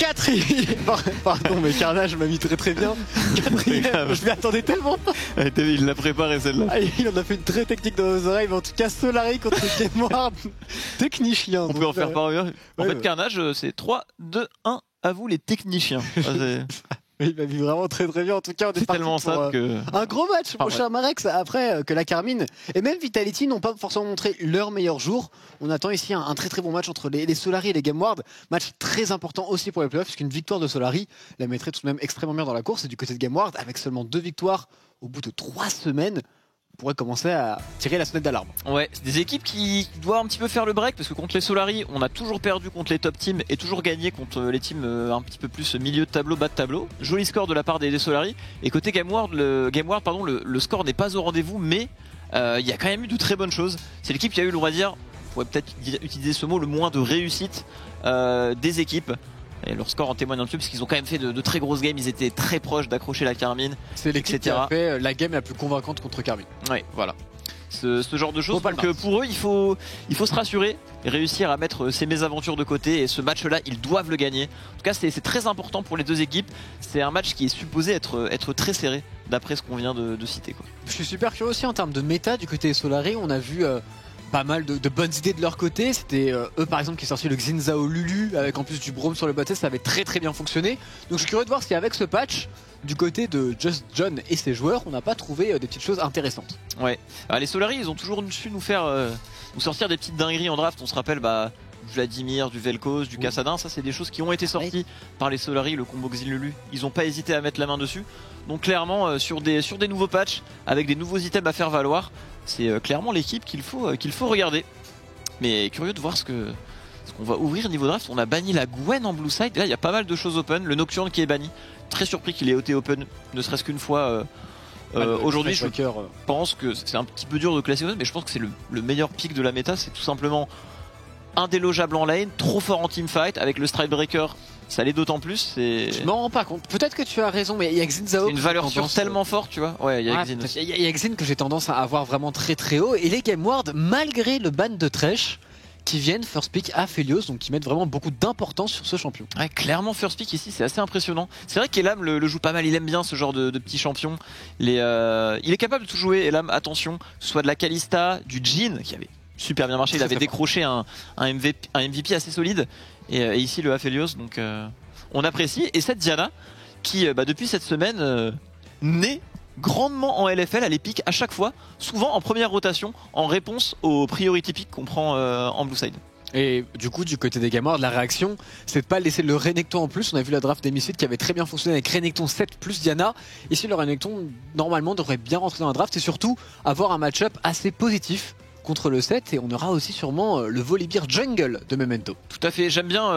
Quatrième. Pardon, mais Carnage m'a mis très bien. Quatrième. Je m'y attendais tellement pas. Il l'a préparé celle-là. Ah, il en a fait une très technique dans nos oreilles, mais en tout cas Solari contre Gameward, technicien. On peut en faire parler. En fait, ouais. Carnage, c'est 3, 2, 1. À vous les techniciens. Il m'a mis vraiment très bien. En tout cas, on est parti tellement pour simple que... un gros match, mon cher Marex. Après que la Carmine et même Vitality n'ont pas forcément montré leur meilleur jour, on attend ici un très bon match entre les Solari et les Gameward. Match très important aussi pour les playoffs, puisqu'une victoire de Solari la mettrait tout de même extrêmement bien dans la course. Et du côté de Gameward, avec seulement 2 victoires au bout de 3 semaines, on pourrait commencer à tirer la sonnette d'alarme. Ouais, c'est des équipes qui doivent un petit peu faire le break parce que contre les Solari, on a toujours perdu contre les top teams et toujours gagné contre les teams un petit peu plus milieu de tableau, bas de tableau. Joli score de la part des Solari. Et côté Gameward, le score n'est pas au rendez-vous, mais il y a quand même eu de très bonnes choses. C'est l'équipe qui a eu, on va dire, on pourrait peut-être utiliser ce mot, le moins de réussite des équipes. Et leur score en témoigne un petit peu parce qu'ils ont quand même fait de très grosses games. Ils étaient très proches d'accrocher la Carmine. C'est l'équipe qui a fait la game la plus convaincante contre Carmine. Ouais, voilà. Ce genre de choses. Donc pour eux, il faut se rassurer et réussir à mettre ces mésaventures de côté. Et ce match-là, ils doivent le gagner. En tout cas, c'est très important pour les deux équipes. C'est un match qui est supposé être très serré, d'après ce qu'on vient de citer, quoi. Je suis super curieux aussi en termes de méta du côté des Solari. On a vu pas mal de bonnes idées de leur côté. C'était eux par exemple qui sorti le Xin Zhao Lulu avec en plus du Braum sur le bâtiment. Ça avait très bien fonctionné. Donc je suis curieux de voir si avec ce patch, du côté de Just John et ses joueurs, on n'a pas trouvé des petites choses intéressantes. Ouais. Alors, les Solari, ils ont toujours su nous faire nous sortir des petites dingueries en draft. On se rappelle du Vladimir, du Vel'Koz, du Kassadin. Ça, c'est des choses qui ont été sorties par les Solari. Le combo Xin Lulu, ils n'ont pas hésité à mettre la main dessus. Donc clairement, sur des nouveaux patchs avec des nouveaux items à faire valoir, c'est clairement l'équipe qu'il faut regarder. Mais curieux de voir ce qu'on va ouvrir niveau draft. On a banni la Gwen en blue side. Là, il y a pas mal de choses open. Le Nocturne qui est banni. Très surpris qu'il ait été open, ne serait-ce qu'une fois aujourd'hui. Je pense que c'est un petit peu dur de classer open, mais je pense que c'est le meilleur pick de la méta. C'est tout simplement indélogeable en lane, trop fort en teamfight. Avec le Stridebreaker, ça l'est d'autant plus. Je m'en rends pas compte. Peut-être que tu as raison, mais il y a Xin Zhao. Une valeur sûre tellement forte, tu vois. Ouais, il y a Xin aussi. Il y a Xin que j'ai tendance à avoir vraiment très haut. Et les Gameward, malgré le ban de Thresh, qui viennent first pick à Phelios, donc qui mettent vraiment beaucoup d'importance sur ce champion. Ouais, clairement first pick ici, c'est assez impressionnant. C'est vrai qu'Elam le joue pas mal, il aime bien ce genre de petit champion. Il est capable de tout jouer, Elam, attention, que ce soit de la Kalista, du Jhin, qui avait super bien marché, il avait décroché un MVP assez solide, et ici le Aphelios, donc on apprécie. Et cette Diana, qui depuis cette semaine naît grandement en LFL, elle les pique à chaque fois, souvent en première rotation, en réponse aux priority pick qu'on prend en blue side. Et du coup, du côté des Gameward, la réaction, c'est de pas laisser le Renekton en plus. On a vu la draft d'Emicide qui avait très bien fonctionné avec Renekton 7 plus Diana. Ici, le Renekton, normalement, devrait bien rentrer dans la draft et surtout avoir un match-up assez positif contre le 7. Et on aura aussi sûrement le Volibear Jungle de Memento. Tout à fait, j'aime bien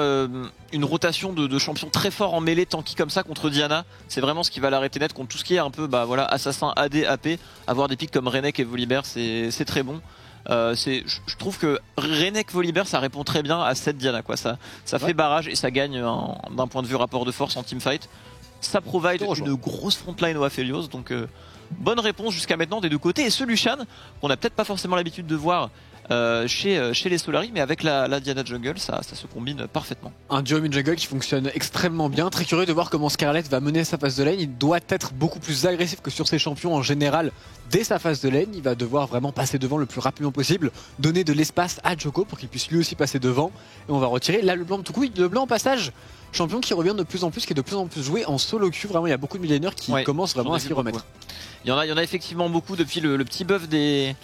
une rotation de champions très forts en mêlée tanky comme ça contre Diana. C'est vraiment ce qui va l'arrêter net contre tout ce qui est un peu assassin, AD, AP. Avoir des picks comme Renek et Volibear, c'est très bon. Je trouve que Renek Volibear, ça répond très bien à cette Diana, quoi. Ça fait barrage et ça gagne d'un point de vue rapport de force en teamfight. Ça provide une grosse frontline au Aphelios, donc bonne réponse jusqu'à maintenant des deux côtés. Et ce Lucian, qu'on n'a peut-être pas forcément l'habitude de voir chez les Solari, mais avec la Diana Jungle, ça se combine parfaitement. Un duo mid-jungle qui fonctionne extrêmement bien. Très curieux de voir comment Scarlet va mener sa phase de lane. Il doit être beaucoup plus agressif que sur ses champions en général dès sa phase de lane. Il va devoir vraiment passer devant le plus rapidement possible, donner de l'espace à Djoko pour qu'il puisse lui aussi passer devant. Et on va retirer là le blanc de tout coup. Le blanc en passage, champion qui revient de plus en plus, qui est de plus en plus joué en solo queue. Vraiment, il y a beaucoup de millénaires qui commencent vraiment à s'y remettre. Il y en a effectivement beaucoup depuis le petit buff des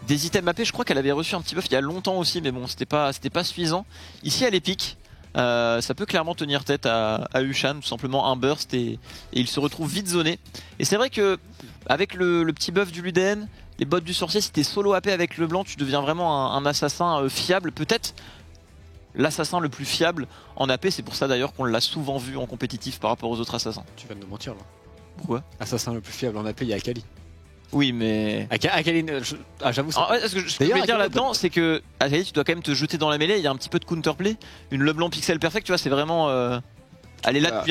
items AP. Je crois qu'elle avait reçu un petit buff il y a longtemps aussi, mais bon, c'était pas suffisant. Ici, elle est pique. Ça peut clairement tenir tête à Ushan, tout simplement un burst et il se retrouve vite zoné. Et c'est vrai que avec le petit buff du Luden, les bots du sorcier, si t'es solo AP avec le blanc, tu deviens vraiment un assassin fiable. Peut-être l'assassin le plus fiable en AP. C'est pour ça d'ailleurs qu'on l'a souvent vu en compétitif par rapport aux autres assassins. Tu viens de nous mentir là. Pourquoi? Assassin le plus fiable en AP, il y a Akali. Oui, mais Akali, j'avoue. Ce que je voulais dire là-dedans, c'est que Akali, tu dois quand même te jeter dans la mêlée. Il y a un petit peu de counterplay. Une LeBlanc pixel perfect, tu vois, c'est vraiment. Elle est là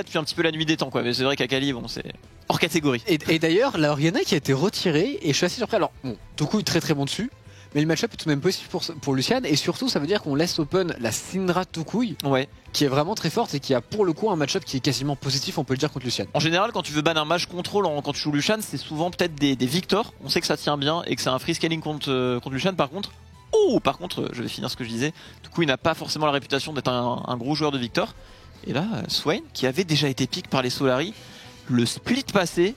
depuis un petit peu la nuit des temps, quoi. Mais c'est vrai qu'Akali, bon, c'est hors catégorie. Et d'ailleurs, la Oriana qui a été retirée, et je suis assez surpris. Alors, bon, Toku est très bon dessus. mais le match-up est tout de même possible pour Lucian, et surtout ça veut dire qu'on laisse open la Syndra Toucouille, Ouais. qui est vraiment très forte et qui a pour le coup un match-up qui est quasiment positif, on peut le dire, contre Lucian. En général, quand tu veux ban un match contrôle quand tu joues Lucian, c'est souvent peut-être des victoires. On sait que ça tient bien et que c'est un free scaling contre Lucian. Par contre, je vais finir ce que je disais. Du coup, il n'a pas forcément la réputation d'être un gros joueur de victor. Et là, Swain, qui avait déjà été pick par les Solari, le split passé,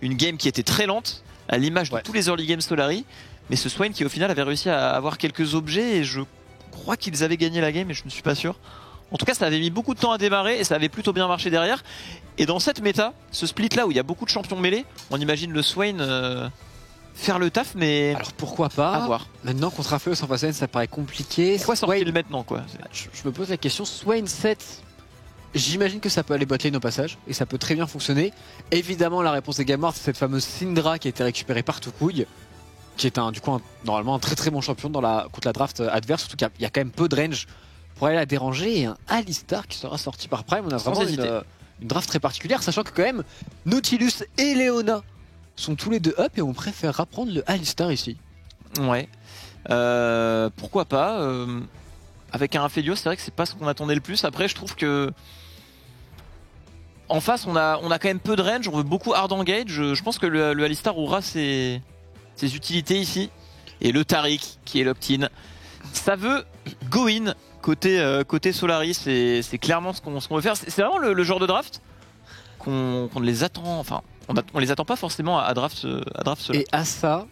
une game qui était très lente, à l'image de tous les early games Solari. Mais ce Swain qui au final avait réussi à avoir quelques objets et je crois qu'ils avaient gagné la game, mais je ne suis pas sûr. En tout cas, ça avait mis beaucoup de temps à démarrer et ça avait plutôt bien marché derrière. Et dans cette méta, ce split là où il y a beaucoup de champions mêlés, on imagine le Swain faire le taf, mais alors pourquoi pas. À voir. Maintenant contre Aphelios en face lane, ça paraît compliqué. Pourquoi sortir le maintenant quoi? Je me pose la question, Swain 7, j'imagine que ça peut aller botlane au passage et ça peut très bien fonctionner. Évidemment, la réponse des Gamers, c'est cette fameuse Syndra qui a été récupérée par Toucouille, qui est normalement un très très bon champion contre la draft adverse, surtout qu'il y a quand même peu de range pour aller la déranger, et un Alistar qui sera sorti par Prime. On a vraiment une draft très particulière, sachant que quand même Nautilus et Leona sont tous les deux up et on préférera prendre le Alistar ici. Ouais. Pourquoi pas avec un Aphelios, c'est vrai que c'est pas ce qu'on attendait le plus. Après, je trouve que en face, on a quand même peu de range. On veut beaucoup hard engage. Je pense que le Alistar aura ses utilités ici. Et le Taric qui est l'opt-in. Ça veut go in côté Solari. C'est clairement ce qu'on veut faire. C'est vraiment le genre de draft qu'on les attend. Enfin, on les attend pas forcément à draft Solari. Et à ça,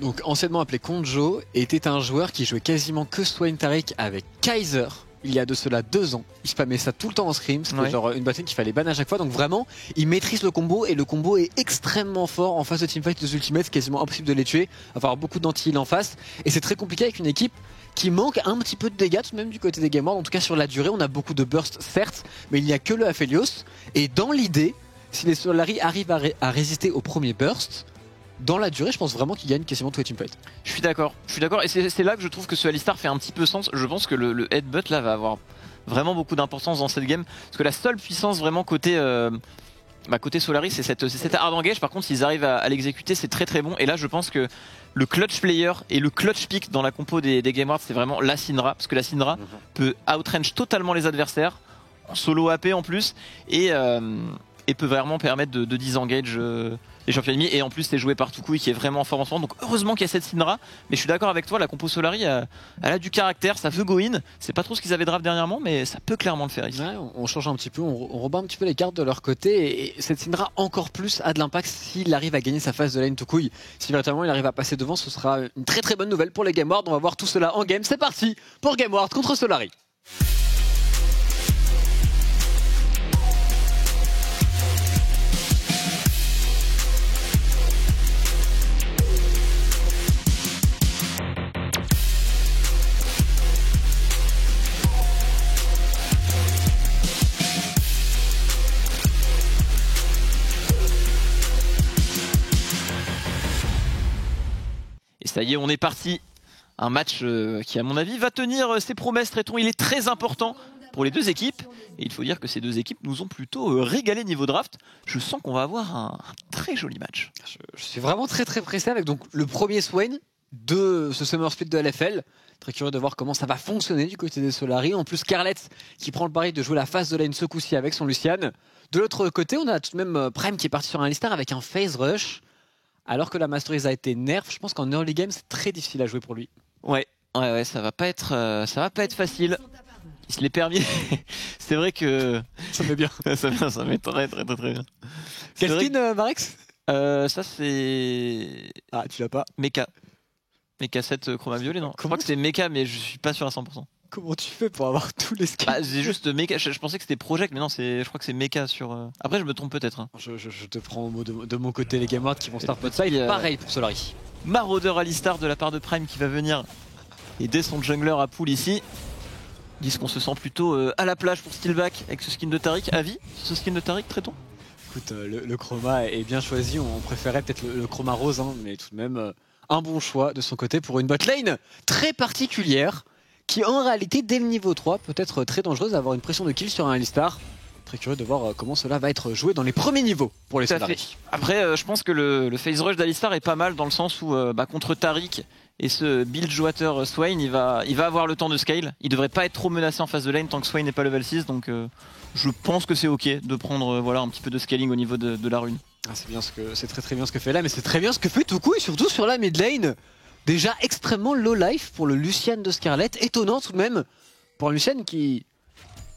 donc anciennement appelé Konjo, était un joueur qui jouait quasiment que Swain Taric avec Kaiser. Il y a de cela 2 ans, il spammait ça tout le temps en scrim, c'était genre une botlane qu'il fallait ban à chaque fois, donc vraiment il maîtrise le combo et le combo est extrêmement fort en face de teamfight de ultimates, quasiment impossible de les tuer, avoir beaucoup d'anti-heal en face, et c'est très compliqué avec une équipe qui manque un petit peu de dégâts tout de même du côté des Gamers. En tout cas sur la durée, on a beaucoup de bursts certes, mais il n'y a que le Aphelios, et dans l'idée, si les Solari arrivent à résister au premier burst, dans la durée, je pense vraiment qu'il gagne quasiment tous les teamfights. Je suis d'accord, et c'est là que je trouve que ce Alistar fait un petit peu sens. Je pense que le headbutt là va avoir vraiment beaucoup d'importance dans cette game, parce que la seule puissance vraiment côté Solari, c'est cette hard engage. Par contre, s'ils arrivent à l'exécuter, c'est très très bon. Et là, je pense que le clutch player et le clutch pick dans la compo des Game Awards, c'est vraiment la Syndra, parce que la Syndra peut outrange totalement les adversaires, en solo AP en plus, et peut vraiment permettre de disengage les champions ennemis. Et en plus, c'est joué par Toucouille qui est vraiment fort en ce moment. Donc heureusement qu'il y a cette Syndra. Mais je suis d'accord avec toi, la compo Solari, elle a du caractère, ça veut go in. C'est pas trop ce qu'ils avaient draft dernièrement, mais ça peut clairement le faire ici. Ouais, on change un petit peu, on rebat un petit peu les cartes de leur côté. Et cette Syndra encore plus a de l'impact s'il arrive à gagner sa phase de lane Toucouille. Si véritablement il arrive à passer devant, ce sera une très très bonne nouvelle pour les Game Ward. On va voir tout cela en game. C'est parti pour Game Ward contre Solari. Ça y est, on est parti. Un match qui, à mon avis, va tenir ses promesses. Tréton, il est très important pour les deux équipes. Et il faut dire que ces deux équipes nous ont plutôt régalé niveau draft. Je sens qu'on va avoir un très joli match. Je suis vraiment très très pressé avec donc le premier Swain de ce Summer Split de LFL. Très curieux de voir comment ça va fonctionner du côté des Solari. En plus, Scarlet qui prend le pari de jouer la phase de lane ce coup-ci avec son Lucian. De l'autre côté, on a tout de même Prime qui est parti sur un Alistar avec un phase rush. Alors que la Masteries a été nerf, je pense qu'en early game c'est très difficile à jouer pour lui. Ouais, ça va pas être facile. Il se l'est permis. C'est vrai que ça met bien. ça met très bien. Quel skin, Marex? Ça c'est. Ah, tu l'as pas? Mecha 7 chroma violet, non? Je crois que c'est Mecha, mais je suis pas sûr à 100%. Comment tu fais pour avoir tous les skins? C'est juste Mecha, je pensais que c'était Project, mais non, je crois que c'est Mecha sur... Après, je me trompe peut-être. Hein. Je te prends au mot de mon côté, les Game Ward qui vont start pot side. Pareil pour Solari. Marauder Alistar de la part de Prime qui va venir aider son jungler à pool ici. Ils disent qu'on se sent plutôt à la plage pour Steelback avec ce skin de Taric. Avis ce skin de Taric, Tréton? Écoute, le chroma est bien choisi. On préférait peut-être le chroma rose, hein, mais tout de même un bon choix de son côté pour une botlane très particulière, qui en réalité dès le niveau 3 peut être très dangereuse, avoir une pression de kill sur un Alistar. Très curieux de voir comment cela va être joué dans les premiers niveaux pour les Solari. Après, je pense que le phase rush d'Alistar est pas mal dans le sens où contre Taric et ce build jouateur Swain, il va avoir le temps de scale. Il devrait pas être trop menacé en phase de lane tant que Swain n'est pas level 6, donc je pense que c'est ok de prendre voilà, un petit peu de scaling au niveau de la rune. Ah, c'est très bien ce que fait là, mais c'est très bien ce que fait Toucouille, surtout sur la mid lane. Déjà extrêmement low life pour le Lucian de Scarlet, étonnant tout de même pour un Lucian qui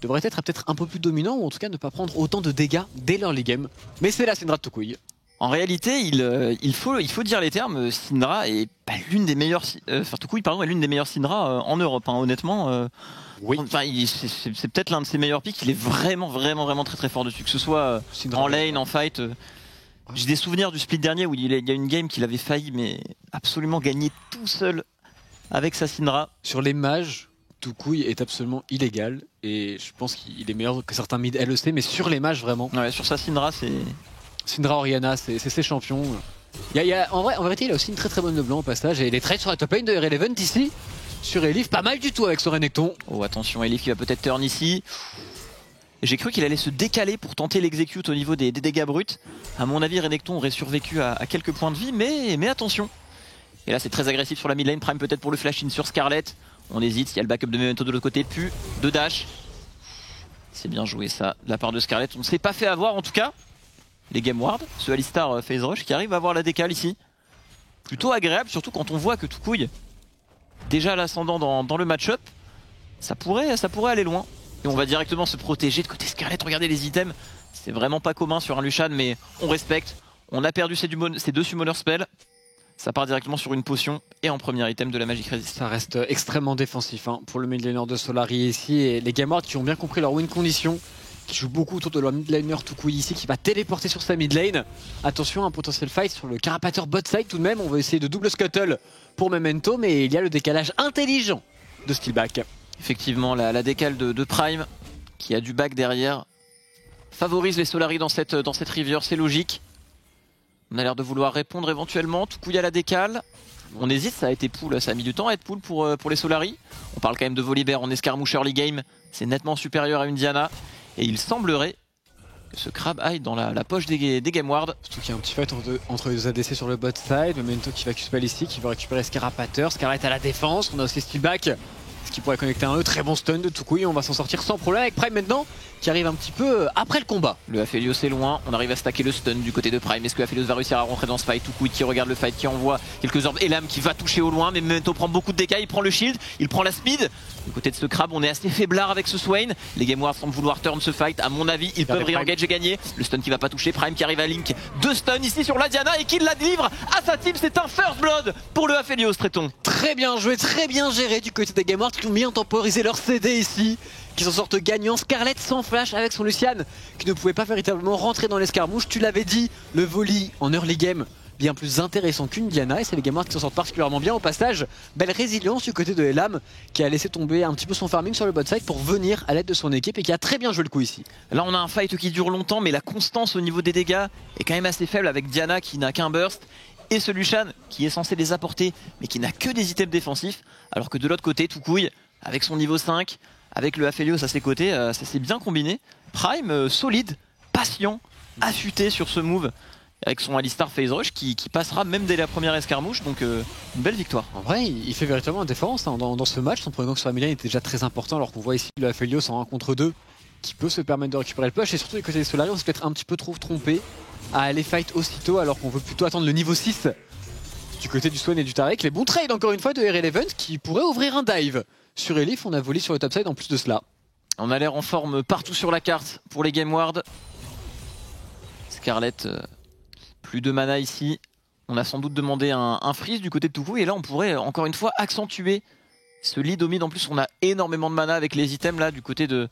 devrait être peut-être un peu plus dominant ou en tout cas ne pas prendre autant de dégâts dès l'early game. Mais c'est la Syndra de Toucouille. En réalité, il faut dire les termes, Syndra est pas l'une des meilleures, Toucouille pardon, est l'une des meilleures Syndra en Europe, hein, honnêtement. Oui. Enfin, c'est peut-être l'un de ses meilleurs picks. Il est vraiment très fort dessus, que ce soit en lane, en fight. J'ai des souvenirs du split dernier où il y a une game qu'il avait failli mais absolument gagner tout seul avec sa Syndra. Sur les mages, Toucouille est absolument illégal et je pense qu'il est meilleur que certains mid LEC, mais sur les mages vraiment. Ouais, sur sa Syndra, c'est Syndra Orianna, c'est ses champions. En vérité, il a aussi une très bonne de blanc au passage et les trades sur la top lane de Irrelevant ici. Sur Elif, pas mal du tout avec son Renekton. Oh attention, Elif qui va peut-être turn ici. J'ai cru qu'il allait se décaler pour tenter l'execute au niveau des dégâts bruts. À mon avis, Renekton aurait survécu à quelques points de vie, mais attention. Et là, c'est très agressif sur la mid lane. Prime peut-être pour le flash in sur Scarlet. On hésite, il y a le backup de Memento de l'autre côté, puis de dash. C'est bien joué ça, de la part de Scarlet. On ne s'est pas fait avoir en tout cas. Les Game Ward, ce Alistar phase rush qui arrive à avoir la décale ici. Plutôt agréable, surtout quand on voit que Toucouille, déjà à l'ascendant dans le match-up, ça pourrait aller loin. Et on va directement se protéger de côté Scarlet. Regardez les items, c'est vraiment pas commun sur un Lucian, mais on respecte. On a perdu ses deux summoner spells. Ça part directement sur une potion et en premier item de la Magic Resist. Ça reste extrêmement défensif hein, pour le mid laner de Solari ici. Et les Game Ward qui ont bien compris leur win condition, qui jouent beaucoup autour de leur mid laner Toucouille ici, qui va téléporter sur sa mid lane. Attention, un potentiel fight sur le carapateur bot side tout de même. On va essayer de double scuttle pour Memento, mais il y a le décalage intelligent de Steelback. Effectivement, la décale de Prime, qui a du back derrière, favorise les Solari dans cette rivière, c'est logique. On a l'air de vouloir répondre éventuellement. Toucouille à la décale. On hésite, ça a été pull, ça a mis du temps à être pull pour les Solari. On parle quand même de Volibear en escarmouche early game. C'est nettement supérieur à une Diana. Et il semblerait que ce crabe aille dans la poche des Game Ward. Surtout qu'il y a un petit fight entre les deux ADC sur le bot side. Memento qui va Q-spell ici, qui va récupérer Scarapateur. Scarlet à la défense. On a aussi Steelback qui pourrait connecter un E. Très bon stun de Toucouille. On va s'en sortir sans problème avec Prime maintenant, qui arrive un petit peu après le combat. Le Aphelios est loin, on arrive à stacker le stun du côté de Prime. Est-ce que Aphelios va réussir à rentrer dans ce fight? Toucouille qui regarde le fight, qui envoie quelques orbes. Elam qui va toucher au loin, mais Memento prend beaucoup de dégâts. Il prend le shield, il prend la speed. Du côté de ce crabe, on est assez faiblard avec ce Swain. Les Game Wars semblent vouloir turn ce fight. À mon avis, ils peuvent re-engage et gagner. Le stun qui va pas toucher. Prime qui arrive à Link. Deux stuns ici sur la Diana et qui la délivre à sa team. C'est un first blood pour le Aphelios, Tréton. Très bien joué, très bien géré du côté des Game Wars qui ont bien temporisé leur CD ici, qui s'en sortent gagnants. Scarlet sans flash avec son Lucian qui ne pouvait pas véritablement rentrer dans l'escarmouche. Tu l'avais dit, le volley en early game bien plus intéressant qu'une Diana, et c'est les Game Wars qui s'en sortent particulièrement bien au passage. Belle résilience du côté de Elam qui a laissé tomber un petit peu son farming sur le bot side pour venir à l'aide de son équipe et qui a très bien joué le coup ici. Là on a un fight qui dure longtemps, mais la constance au niveau des dégâts est quand même assez faible avec Diana qui n'a qu'un burst et ce Lucian qui est censé les apporter mais qui n'a que des items défensifs, alors que de l'autre côté Toucouille avec son niveau 5, avec le Aphelios à ses côtés, ça s'est bien combiné. Prime solide, patient, affûté sur ce move avec son Alistar phase rush qui passera même dès la première escarmouche, donc une belle victoire. En vrai, il fait véritablement la défense hein, dans ce match. Son premier gang sur la midlane était déjà très important, alors qu'on voit ici le Aphelios en 1 contre 2 qui peut se permettre de récupérer le push, et surtout du côté des Solari, on s'est peut-être un petit peu trop trompé à aller fight aussitôt alors qu'on veut plutôt attendre le niveau 6 du côté du Swain et du Taric. Les bons trades encore une fois de Irrelevant qui pourrait ouvrir un dive sur Elif. On a volé sur le topside en plus de cela. On a l'air en forme partout sur la carte pour les Game Ward. Scarlet, plus de mana ici. On a sans doute demandé un freeze du côté de Toucouille, et là on pourrait encore une fois accentuer ce lead au mid. En plus on a énormément de mana avec les items là du côté de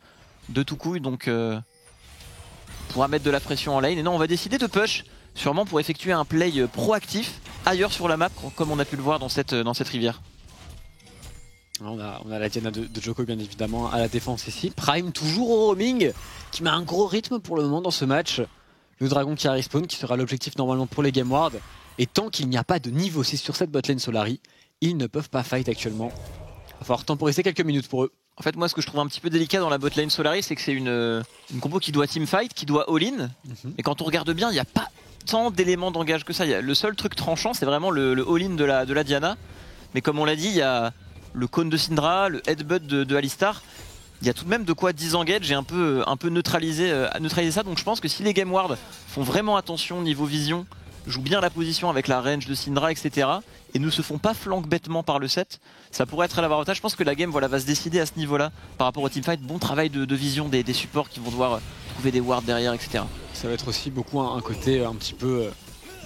Toucouille, donc on pourra mettre de la pression en lane. Et non, on va décider de push, sûrement pour effectuer un play proactif ailleurs sur la map, comme on a pu le voir dans cette rivière. On a la Diana de Joko bien évidemment à la défense ici. Prime toujours au roaming, qui met un gros rythme pour le moment dans ce match. Le dragon qui a respawn, qui sera l'objectif normalement pour les Game Ward. Et tant qu'il n'y a pas de niveau 6 sur cette botlane Solari, ils ne peuvent pas fight actuellement. Il va falloir temporiser quelques minutes pour eux. En fait, moi, ce que je trouve un petit peu délicat dans la botlane Solari, c'est que c'est une compo qui doit teamfight, qui doit all-in. Et quand on regarde bien, il n'y a pas tant d'éléments d'engage que ça. Le seul truc tranchant, c'est vraiment le all-in de la Diana. Mais comme on l'a dit, il y a le cône de Syndra, le headbutt de Alistar. Il y a tout de même de quoi disengage et un peu neutraliser ça. Donc je pense que si les Game Ward font vraiment attention niveau vision, jouent bien la position avec la range de Syndra, etc. et ne se font pas flank bêtement par le set, ça pourrait être à l'avantage. Je pense que la game va se décider à ce niveau-là par rapport au teamfight. Bon travail de vision des supports qui vont devoir trouver des wards derrière, etc. Ça va être aussi beaucoup un côté un petit peu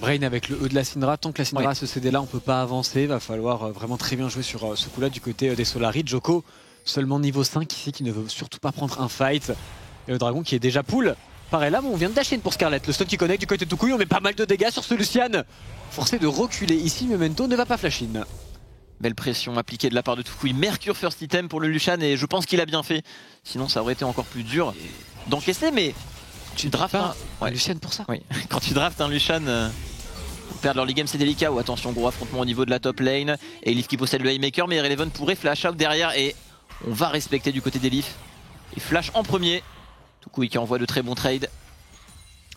brain avec le E de la Syndra. Tant que la Syndra a ce CD là, on peut pas avancer. Va falloir vraiment très bien jouer sur ce coup là du côté des Solari. Joko seulement niveau 5 ici, qui ne veut surtout pas prendre un fight. Et le dragon qui est déjà pull. Pareil là, on vient de dash in pour Scarlet. Le stun qui connecte du côté de Toucouille, on met pas mal de dégâts sur ce Lucian. Forcé de reculer ici, Memento ne va pas flash in. Belle pression appliquée de la part de Toucouille. Mercure first item pour le Lucian et je pense qu'il a bien fait. Sinon ça aurait été encore plus dur d'encaisser, mais tu draftes un Lucian pour ça. Oui. Quand tu draftes un Lucian, perdre leur game c'est délicat. Ou attention, gros affrontement au niveau de la top lane. Et Elif qui possède le Haymaker, mais Irreleven pourrait flash out derrière et on va respecter du côté d'Elif. Et flash en premier. Toucouille qui envoie de très bons trades.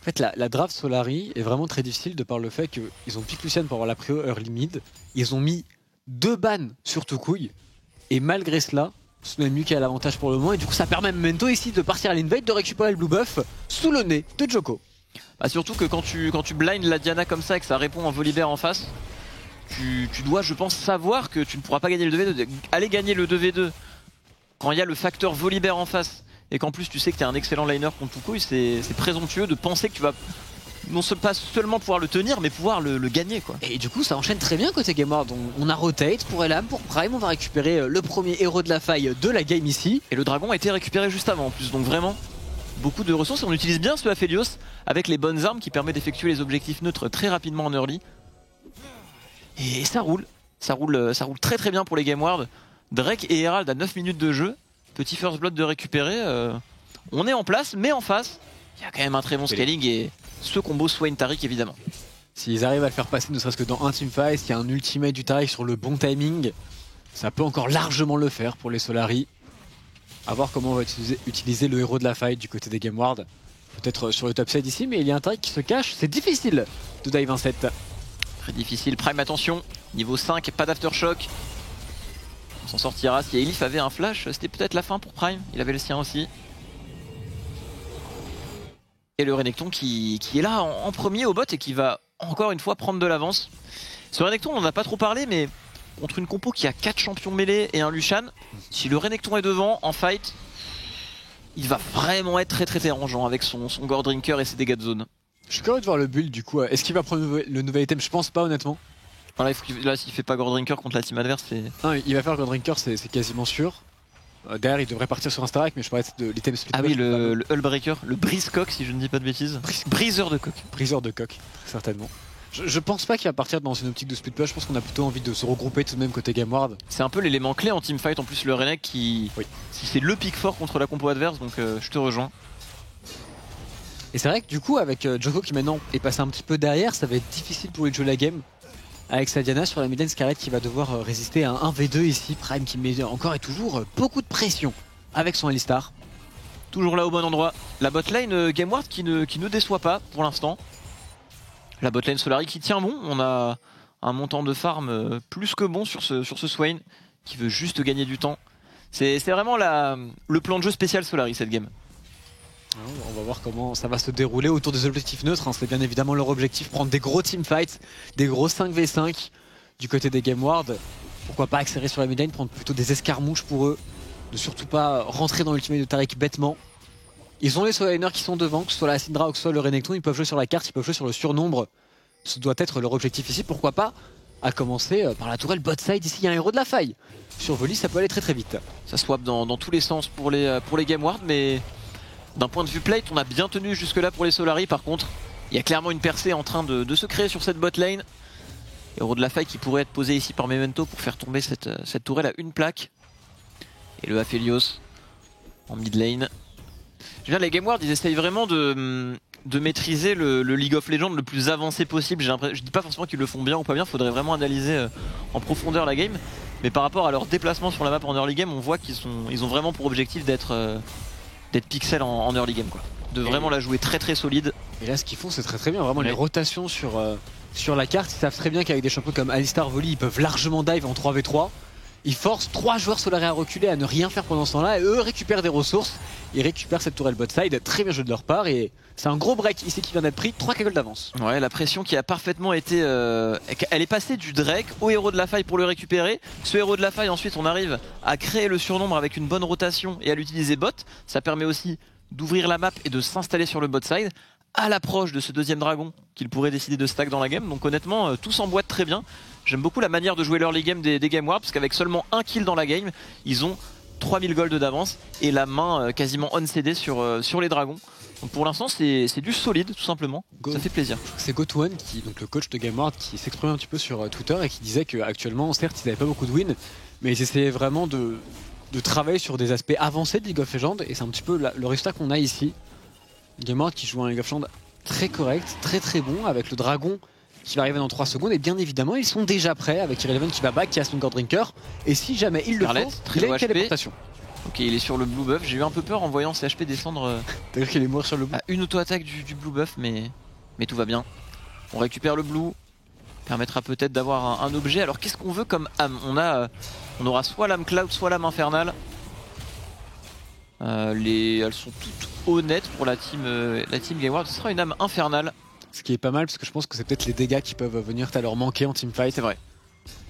En fait, la draft Solari est vraiment très difficile de par le fait qu'ils ont pick Lucian pour avoir la préo early mid. Ils ont mis 2 bans sur Toucouille. Et malgré cela, Tsunami a l'avantage pour le moment. Et du coup, ça permet à Memento ici de partir à l'invade, de récupérer le blue buff sous le nez de Joko. Bah surtout que quand tu blinds la Diana comme ça et que ça répond en Volibear en face, tu dois, je pense, savoir que tu ne pourras pas gagner le 2v2. Aller gagner le 2v2 quand il y a le facteur Volibear en face. Et qu'en plus tu sais que tu es un excellent liner contre Toucouille, c'est présomptueux de penser que tu vas pas seulement pouvoir le tenir, mais pouvoir le gagner, quoi. Et du coup ça enchaîne très bien côté Game Ward. On a rotate pour Elam, pour Prime, on va récupérer le premier héros de la faille de la game ici. Et le dragon a été récupéré juste avant en plus, donc vraiment beaucoup de ressources. Et on utilise bien ce Aphelios avec les bonnes armes qui permet d'effectuer les objectifs neutres très rapidement en early. Et ça roule très très bien pour les Game Ward. Drake et Herald à 9 minutes de jeu. Petit first blood de récupérer, on est en place, mais en face, il y a quand même un très bon scaling et ce combo Swain Taric évidemment. S'ils arrivent à le faire passer ne serait-ce que dans un teamfight, s'il y a un ultimate du Taric sur le bon timing, ça peut encore largement le faire pour les Solari. A voir comment on va utiliser le héros de la fight du côté des Game Ward. Peut-être sur le top side ici, mais il y a un Taric qui se cache, c'est difficile de dive un set. Très difficile, Prime attention, niveau 5, pas d'aftershock. On s'en sortira. Si Elif avait un flash, c'était peut-être la fin pour Prime. Il avait le sien aussi. Et le Renekton qui est là en premier au bot et qui va encore une fois prendre de l'avance. Ce Renekton, on n'en a pas trop parlé, mais contre une compo qui a 4 champions mêlés et un Lucian, si le Renekton est devant en fight, il va vraiment être très très dérangeant avec son Gore Drinker et ses dégâts de zone. Je suis curieux de voir le build du coup. Est-ce qu'il va prendre le nouvel item? Je pense pas honnêtement. Là, s'il fait pas Gore Drinker contre la team adverse, c'est... Non, il va faire Gore Drinker, c'est quasiment sûr. Derrière, il devrait partir sur un Starak, mais je parlais de l'item split. Ah oui, le Hullbreaker, le Brise-Coq, si je ne dis pas de bêtises. Briseur de coq. Briseur de coq, certainement. Je pense pas qu'il va partir dans une optique de split push, je pense qu'on a plutôt envie de se regrouper tout de même côté Game Ward. C'est un peu l'élément clé en teamfight, en plus le Renek qui... Oui. C'est le pick fort contre la compo adverse, donc je te rejoins. Et c'est vrai que du coup, avec Joko qui maintenant est passé un petit peu derrière, ça va être difficile pour lui de jouer la game. Avec sa Diana sur la mid lane, Scarlet qui va devoir résister à un 1v2 ici. Prime qui met encore et toujours beaucoup de pression avec son Alistar. Toujours là au bon endroit. La botlane Game Ward qui ne déçoit pas pour l'instant. La botlane Solari qui tient bon. On a un montant de farm plus que bon sur ce Swain qui veut juste gagner du temps. C'est vraiment le plan de jeu spécial Solari cette game. On va voir comment ça va se dérouler autour des objectifs neutres. C'est bien évidemment leur objectif, prendre des gros teamfights, des gros 5v5 du côté des Game Ward. Pourquoi pas accélérer sur la mid lane, prendre plutôt des escarmouches pour eux. Ne surtout pas rentrer dans l'ultimate de Taric bêtement. Ils ont les solo laners qui sont devant, que ce soit la Syndra ou que ce soit le Renekton. Ils peuvent jouer sur la carte, ils peuvent jouer sur le surnombre. Ce doit être leur objectif ici. Pourquoi pas à commencer par la tourelle bot side. Ici il y a un héros de la faille. Sur Volley ça peut aller très très vite. Ça swap dans tous les sens pour les Game Ward, mais... D'un point de vue plate, on a bien tenu jusque là pour les Solari. Par contre, il y a clairement une percée en train de se créer sur cette bot lane. Héros de la faille qui pourrait être posé ici par Memento pour faire tomber cette tourelle à une plaque. Et le Aphelios en mid lane. Je veux dire, les Game Ward, ils essayent vraiment de maîtriser le League of Legends le plus avancé possible. Je dis pas forcément qu'ils le font bien ou pas bien, il faudrait vraiment analyser en profondeur la game. mais par rapport à leur déplacement sur la map en early game, on voit ils ont vraiment pour objectif d'être pixel en early game, quoi. De vraiment la jouer très très solide. Et là ce qu'ils font c'est très bien, vraiment Ouais. les rotations sur la carte, ils savent très bien qu'avec des champions comme Alistar, Volley, ils peuvent largement dive en 3v3. Ils forcent 3 joueurs Solari à reculer, à ne rien faire pendant ce temps-là, et eux récupèrent des ressources, ils récupèrent cette tourelle bot side, très bien joué de leur part, et c'est un gros break ici qui vient d'être pris, 3 cagoles d'avance. Ouais, la pression qui a parfaitement été... elle est passée du Drake au héros de la faille pour le récupérer. Ce héros de la faille, ensuite on arrive à créer le surnombre avec une bonne rotation et à l'utiliser bot. Ça permet aussi d'ouvrir la map et de s'installer sur le bot side à l'approche de ce deuxième dragon qu'il pourrait décider de stack dans la game. Donc honnêtement, tout s'emboîte très bien. J'aime beaucoup la manière de jouer l'early game des Game Wars, parce qu'avec seulement un kill dans la game, ils ont 3000 gold d'avance et la main quasiment on CD sur les dragons. Donc pour l'instant c'est du solide tout simplement, ça fait plaisir. C'est GoToOne, donc le coach de GameWard, qui s'exprimait un petit peu sur Twitter et qui disait qu'actuellement, certes, ils n'avaient pas beaucoup de wins, mais ils essayaient vraiment de travailler sur des aspects avancés de League of Legends, et c'est un petit peu le résultat qu'on a ici. GameWard qui joue un League of Legends très correct, très bon, avec le dragon qui va arriver dans 3 secondes, et bien évidemment ils sont déjà prêts avec Irrelevant qui va back, qui a son God Drinker, et si jamais il le Scarlet, faut, très il a haut une HP. téléportation. Ok, il est sur le blue buff, j'ai eu un peu peur en voyant ses HP descendre D'ailleurs qu'il est mort sur le bout. à une auto-attaque du blue buff, mais tout va bien. On récupère le blue, permettra peut-être d'avoir un objet. Alors qu'est-ce qu'on veut comme âme? On aura soit l'âme cloud, soit l'âme infernale. Elles sont toutes honnêtes pour la team GameWard. Ce sera une âme infernale. Ce qui est pas mal parce que je pense que c'est peut-être les dégâts qui peuvent venir à leur manquer en teamfight. C'est vrai.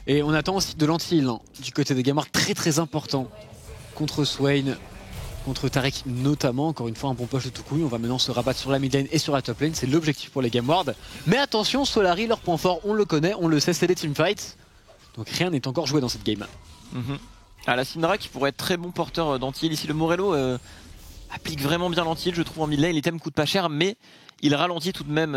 Et on attend aussi de l'anti-heal du côté des GameWard, très important contre Swain, contre Taric notamment. Encore une fois un bon push de Toucouille. On va maintenant se rabattre sur la mid lane et sur la top lane, c'est l'objectif pour les GameWard. Mais attention, Solari, leur point fort, on le connaît, on le sait, c'est les teamfights. Donc rien n'est encore joué dans cette game. Ah, la Syndra qui pourrait être très bon porteur d'anti-heal ici. Le Morello applique vraiment bien l'anti-heal, je trouve, en mid lane. L'item coûte pas cher, mais il ralentit tout de même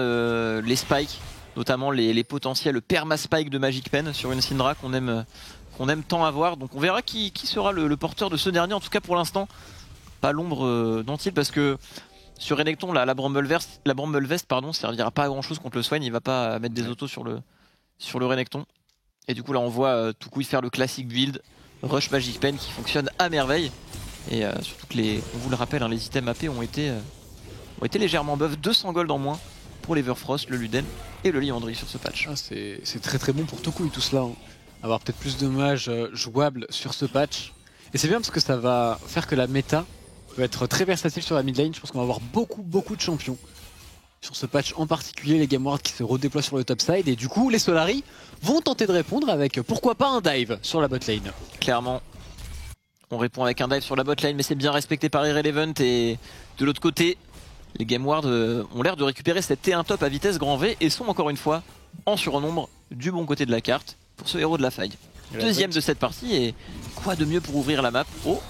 les spikes, notamment les potentiels perma-spikes de Magic Pen sur une Syndra qu'on aime tant avoir. Donc on verra qui sera le porteur de ce dernier. En tout cas pour l'instant, pas l'ombre d'anti-heal, parce que sur Renekton, la Bramble Vest servira pas à grand chose contre le Swain. Il va pas mettre des autos sur le Renekton. Et du coup là on voit Toucouille faire le classique build Rush Magic Pen qui fonctionne à merveille. Et surtout que on vous le rappelle, hein, les items AP ont été légèrement buff, 200 gold en moins pour l'Everfrost, le Luden et le Liandry sur ce patch. Ah, c'est très bon pour Toucouille tout cela. Avoir peut-être plus de mages jouables sur ce patch. Et c'est bien parce que ça va faire que la méta peut être très versatile sur la mid lane. Je pense qu'on va avoir beaucoup de champions sur ce patch, en particulier les GameWard qui se redéploient sur le top side, et du coup les Solari vont tenter de répondre avec pourquoi pas un dive sur la bot lane. Clairement, on répond avec un dive sur la bot lane, mais c'est bien respecté par Irrelevant, et de l'autre côté les GameWard ont l'air de récupérer cette T1 top à vitesse grand V et sont encore une fois en surnombre du bon côté de la carte pour ce héros de la faille. Deuxième de cette partie, et quoi de mieux pour ouvrir la map? Oh,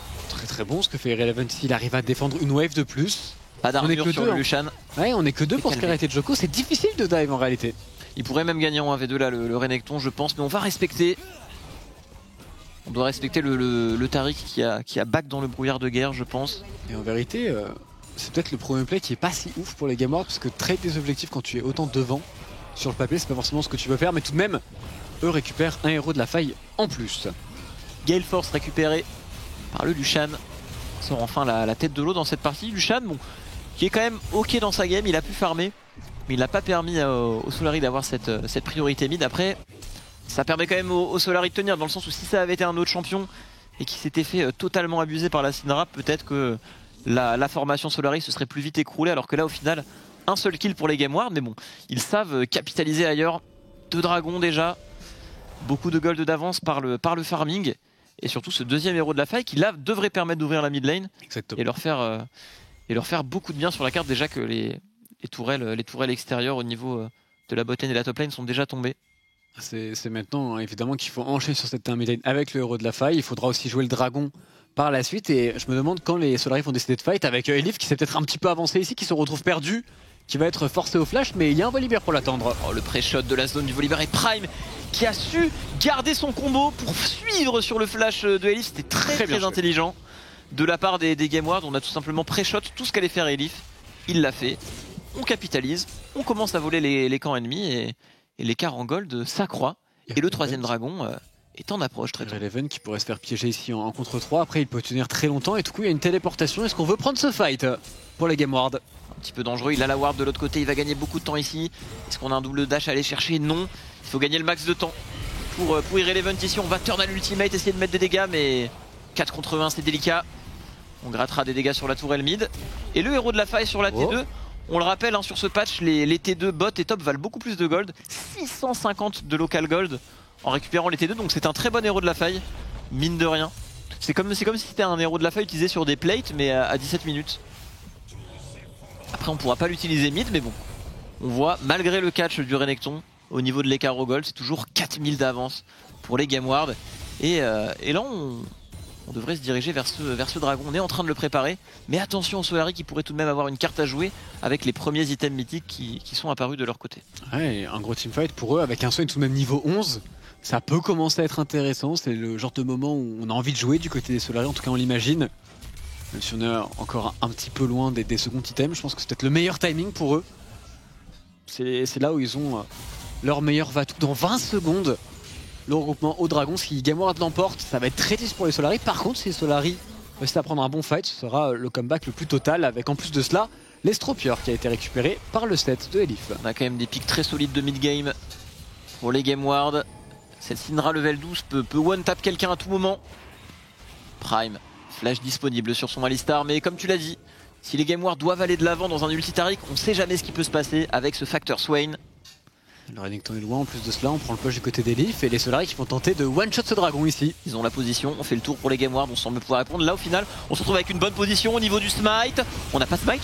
très bon ce que fait Irrelevant, il arrive à défendre une wave de plus. pas d'armure sur le Lushan. Ouais, on est que 2 pour se arrêter de Joko, c'est difficile de dive en réalité. Il pourrait même gagner en 1v2 là, le Renekton, je pense, mais on va respecter. On doit respecter le Taric qui a back dans le brouillard de guerre, je pense. Et en vérité, c'est peut-être le premier play qui est pas si ouf pour les GameWard, parce que trade des objectifs quand tu es autant devant sur le papier, c'est pas forcément ce que tu veux faire, mais tout de même, eux récupèrent un héros de la faille en plus. Gale Force récupéré par le Lushan. Sort enfin la tête de l'eau dans cette partie. Lushan, bon, qui est quand même ok dans sa game, il a pu farmer, mais il n'a pas permis au Solari d'avoir cette priorité mid. Après, ça permet quand même au Solari de tenir, dans le sens où si ça avait été un autre champion et qui s'était fait totalement abuser par la Syndra, peut-être que la formation Solari se serait plus vite écroulée, alors que là au final, un seul kill pour les GameWard, mais bon, ils savent capitaliser ailleurs. 2 dragons déjà, beaucoup de gold d'avance par le farming, et surtout ce deuxième héros de la faille qui là devrait permettre d'ouvrir la mid lane. Exactement. Et leur faire beaucoup de bien sur la carte, déjà que les tourelles extérieures au niveau de la bot lane et la top lane sont déjà tombées. C'est maintenant évidemment qu'il faut enchaîner sur cette mid lane avec le héros de la faille. Il faudra aussi jouer le dragon par la suite, et je me demande quand les Solari vont décider de fight avec Elif qui s'est peut-être un petit peu avancé ici, qui se retrouve perdu, qui va être forcé au flash, mais il y a un Volibear pour l'attendre. Oh, le pré-shot de la zone du Volibear, et Prime qui a su garder son combo pour suivre sur le flash de Elif. C'était très intelligent de la part des GameWard. On a tout simplement pré-shot tout ce qu'allait faire Elif. Il l'a fait. On capitalise, on commence à voler les camps ennemis, et l'écart en gold s'accroît. Et le troisième dragon est en approche très tôt. Eleven qui pourrait se faire piéger ici en contre 3. Après, il peut tenir très longtemps. Et du coup, il y a une téléportation. Est-ce qu'on veut prendre ce fight pour les Game Ward? Un petit peu dangereux. Il a la ward de l'autre côté. Il va gagner beaucoup de temps ici. Est-ce qu'on a un double dash à aller chercher? Non. Il faut gagner le max de temps pour Irrelevant ici. On va turn à l'ultimate, essayer de mettre des dégâts. Mais 4 contre 1, c'est délicat. On grattera des dégâts sur la tourelle mid. Et le héros de la faille sur la T2. On le rappelle, hein, sur ce patch, les T2 bot et top valent beaucoup plus de gold. 650 de local gold en récupérant les T2. Donc c'est un très bon héros de la faille. Mine de rien. C'est comme si c'était un héros de la faille utilisé sur des plates, mais à 17 minutes. Après, on pourra pas l'utiliser mid, mais bon. On voit, malgré le catch du Renekton, au niveau de l'écart au gold, c'est toujours 4000 d'avance pour les Game Ward. Et là, on devrait se diriger vers ce dragon. On est en train de le préparer. Mais attention au Solari qui pourrait tout de même avoir une carte à jouer avec les premiers items mythiques qui sont apparus de leur côté. Ouais, un gros teamfight pour eux avec un Swain tout de même niveau 11. Ça peut commencer à être intéressant. C'est le genre de moment où on a envie de jouer du côté des Solari. En tout cas, on l'imagine. Même si on est encore un petit peu loin des seconds items, je pense que c'est peut-être le meilleur timing pour eux. C'est là où ils ont leur meilleur Vatou. Dans 20 secondes, le regroupement au dragon, si Game Ward l'emporte, ça va être très triste pour les Solari. Par contre, si les Solari réussissent à prendre un bon fight, ce sera le comeback le plus total, avec en plus de cela, l'Estropieur qui a été récupéré par le set de Elif. On a quand même des pics très solides de mid-game pour les Game Ward. Cette Syndra level 12 peut one-tap quelqu'un à tout moment. Prime, flash disponible sur son Alistar, mais comme tu l'as dit, si les Game Ward doivent aller de l'avant dans un ulti Taric, on sait jamais ce qui peut se passer avec ce facteur Swain. Le Renekton est loin, en plus de cela, on prend le push du côté d'Elif et les Solari qui vont tenter de one-shot ce dragon ici. Ils ont la position, on fait le tour pour les Game Ward, on semble pouvoir répondre. Là au final, on se retrouve avec une bonne position au niveau du smite. On n'a pas smite,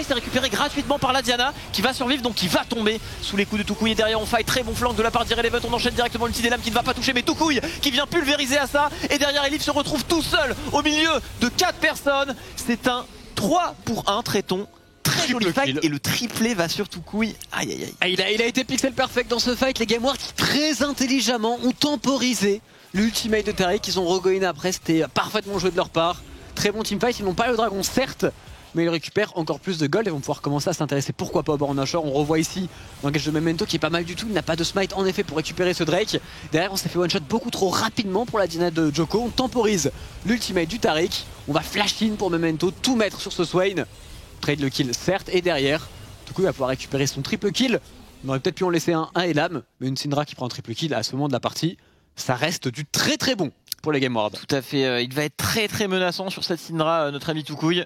c'est récupéré gratuitement par la Diana qui va survivre, donc qui va tomber sous les coups de Toucouille. Et derrière on fight, très bon flank de la part d'Irrelevant, on enchaîne directement l'ulti des lames qui ne va pas toucher, mais Toucouille qui vient pulvériser à ça. Et derrière Elif se retrouve tout seul au milieu de 4 personnes. C'est un 3 pour 1 traiton. Très joli fight et le triplé va sur Toucouille. Aïe aïe aïe. Il a été pixel perfect dans ce fight. Les Game Ward qui très intelligemment ont temporisé l'ultimate de Taric. Ils ont regoiné après, c'était parfaitement joué de leur part. Très bon teamfight, ils n'ont pas le dragon certes, mais ils récupèrent encore plus de gold et vont pouvoir commencer à s'intéresser pourquoi pas au Baron Nashor. On revoit ici l'engage de Memento qui est pas mal du tout. Il n'a pas de smite en effet pour récupérer ce Drake. Derrière on s'est fait one shot beaucoup trop rapidement pour la Diana de Joko. On temporise l'ultimate du Taric. On va flash in pour Memento, tout mettre sur ce Swain. Trade le kill certes, et derrière du coup il va pouvoir récupérer son triple kill. On aurait peut-être pu en laisser un et l'âme, mais une Syndra qui prend un triple kill à ce moment de la partie, ça reste du très très bon pour les Game Ward. Tout à fait, il va être très très menaçant sur cette Syndra, notre ami Toucouille.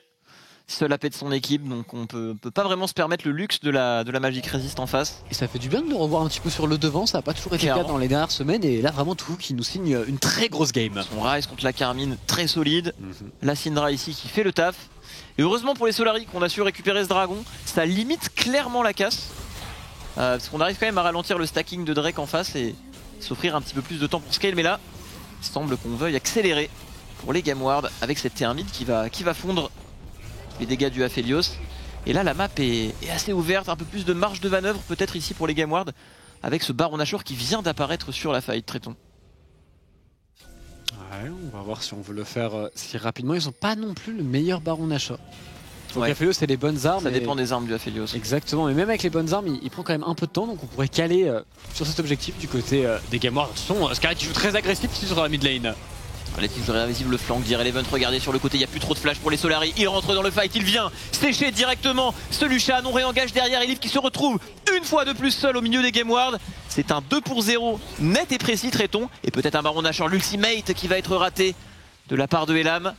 Seul AP de son équipe, donc on peut pas vraiment se permettre le luxe de la Magic Resist en face. Et ça fait du bien de le revoir un petit peu sur le devant, ça n'a pas toujours été le cas dans les dernières semaines, et là vraiment Toucouille qui nous signe une très grosse game. Son Rise contre la Carmine, très solide. La Syndra ici qui fait le taf. Et heureusement pour les Solari qu'on a su récupérer ce dragon, ça limite clairement la casse. Parce qu'on arrive quand même à ralentir le stacking de Drake en face et s'offrir un petit peu plus de temps pour scale. Mais là, il semble qu'on veuille accélérer pour les Game Ward avec cette T1 mid qui va fondre les dégâts du Aphelios. Et là la map est assez ouverte, un peu plus de marge de manœuvre peut-être ici pour les Game Ward avec ce Baron Nashor qui vient d'apparaître sur la fight, Traiton. Ouais, on va voir si on veut le faire si rapidement. Ils n'ont pas non plus le meilleur Baron Nashor. Donc Aphelios c'est les bonnes armes. Ça dépend des armes du Aphelios. Exactement, mais même avec les bonnes armes, il prend quand même un peu de temps, donc on pourrait caler sur cet objectif du côté des Game Ward. Attention, Scarlet qui joue très agressif ici sur la mid lane. Les tiges invisibles, le flanc d'Irrelevant, regardez sur le côté, il n'y a plus trop de flash pour les Solari. Il rentre dans le fight, il vient sécher directement ce Lucian. On réengage derrière Elif qui se retrouve une fois de plus seul au milieu des Game Ward. C'est un 2 pour 0 net et précis, Traiton. Et peut-être un Baron Nashor, l'ultimate qui va être raté de la part de Elam.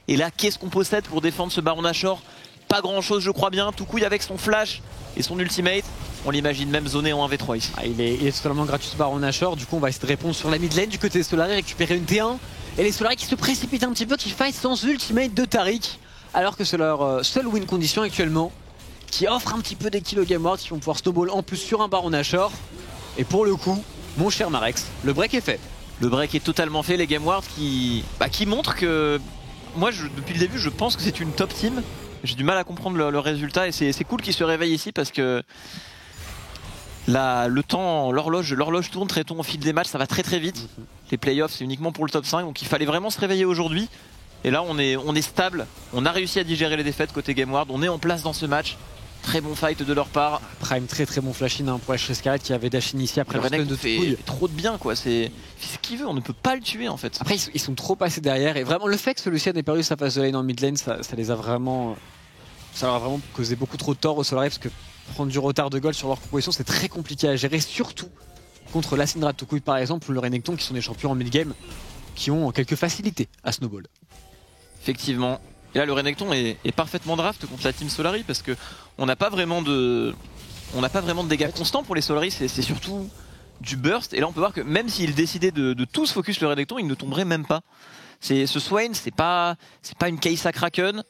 Et là, qu'est-ce qu'on possède pour défendre ce Baron Nashor? Pas grand chose, je crois bien. Toucouille avec son flash et son ultimate. On l'imagine même zoné en 1v3 ici. Il est totalement gratuit ce Baron Nashor. Du coup, on va essayer de répondre sur la mid lane du côté des Solari, récupérer une T1. Et les Solari qui se précipitent un petit peu, qui fight sans ultimate de Taric, alors que c'est leur seule win condition actuellement, qui offre un petit peu des kills aux Game Ward, qui vont pouvoir snowball en plus sur un Baron Nashor. Et pour le coup, mon cher Marex, le break est fait. Le break est totalement fait, les Game Ward qui montrent que... Moi, depuis le début, je pense que c'est une top team. J'ai du mal à comprendre le résultat et c'est cool qu'ils se réveillent ici parce que... Là, le temps, l'horloge tourne, Traiton au fil des matchs, ça va très très vite. Les playoffs, c'est uniquement pour le top 5, donc il fallait vraiment se réveiller aujourd'hui. Et là, on est stable, on a réussi à digérer les défaites côté Game Ward, on est en place dans ce match. Très bon fight de leur part. Prime très très bon flash in pour Ashe Scarlet qui avait dash in ici après Le le stun Renekton de fait Toucouille. trop de bien quoi, c'est ce qu'il veut, on ne peut pas le tuer en fait. Après ils sont trop passés derrière et vraiment le fait que ce Lucian ait perdu sa phase de lane en mid lane ça les a vraiment... Ça leur a vraiment causé beaucoup trop de tort au Solari parce que prendre du retard de gold sur leur composition c'est très compliqué à gérer, surtout contre la Syndra de Toucouille par exemple ou le Renekton qui sont des champions en mid game qui ont quelques facilités à snowball. Effectivement. Et là le Renekton est parfaitement draft contre la team Solari parce que on n'a pas vraiment de dégâts constants pour les Solari, c'est surtout du burst. Et là on peut voir que même s'il décidait de tous focus le Renekton, il ne tomberait même pas. Ce Swain c'est pas une Kai'Sa Kraken.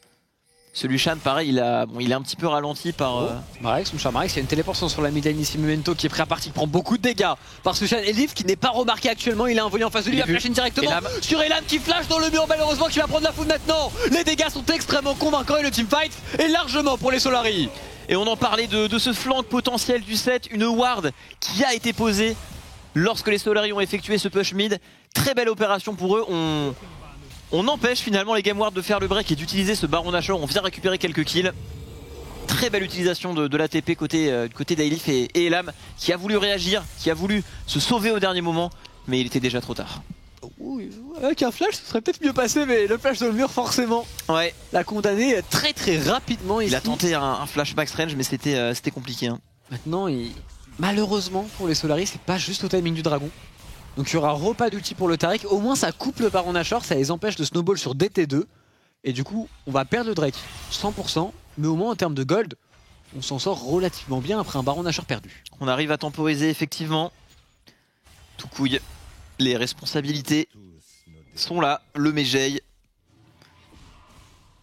Ce Lucian pareil il est un petit peu ralenti par... Marex, mon cher Marex, il y a une téléportation sur la mid lane ici, Memento qui est prêt à partir, qui prend beaucoup de dégâts par ce Lucian. Et Leaf qui n'est pas remarqué actuellement, il a un volet en face de lui, il va flasher directement sur Elam qui flash dans le mur malheureusement qui va prendre la foudre maintenant. Les dégâts sont extrêmement convaincants et le teamfight est largement pour les Solari. Et on en parlait de ce flank potentiel du set, une ward qui a été posée lorsque les Solari ont effectué ce push mid. Très belle opération pour eux, on empêche finalement les Game Ward de faire le break et d'utiliser ce Baron Nashor. On vient récupérer quelques kills. Très belle utilisation de l'ATP côté d'Aelif et Elam qui a voulu réagir, qui a voulu se sauver au dernier moment, mais il était déjà trop tard. Avec un flash, ce serait peut-être mieux passé, mais le flash dans le mur, forcément, ouais, l'a condamné très très rapidement. Il a tenté un flash max range, mais c'était compliqué. Hein. Maintenant, malheureusement pour les Solari, c'est pas juste au timing du dragon. Donc il y aura repas d'ulti pour le Taric. Au moins, ça coupe le Baron Nashor, ça les empêche de snowball sur DT2. Et du coup, on va perdre le Drake 100%, mais au moins en termes de gold, on s'en sort relativement bien après un Baron Nashor perdu. On arrive à temporiser effectivement. Toucouille, les responsabilités sont là. Le Megei.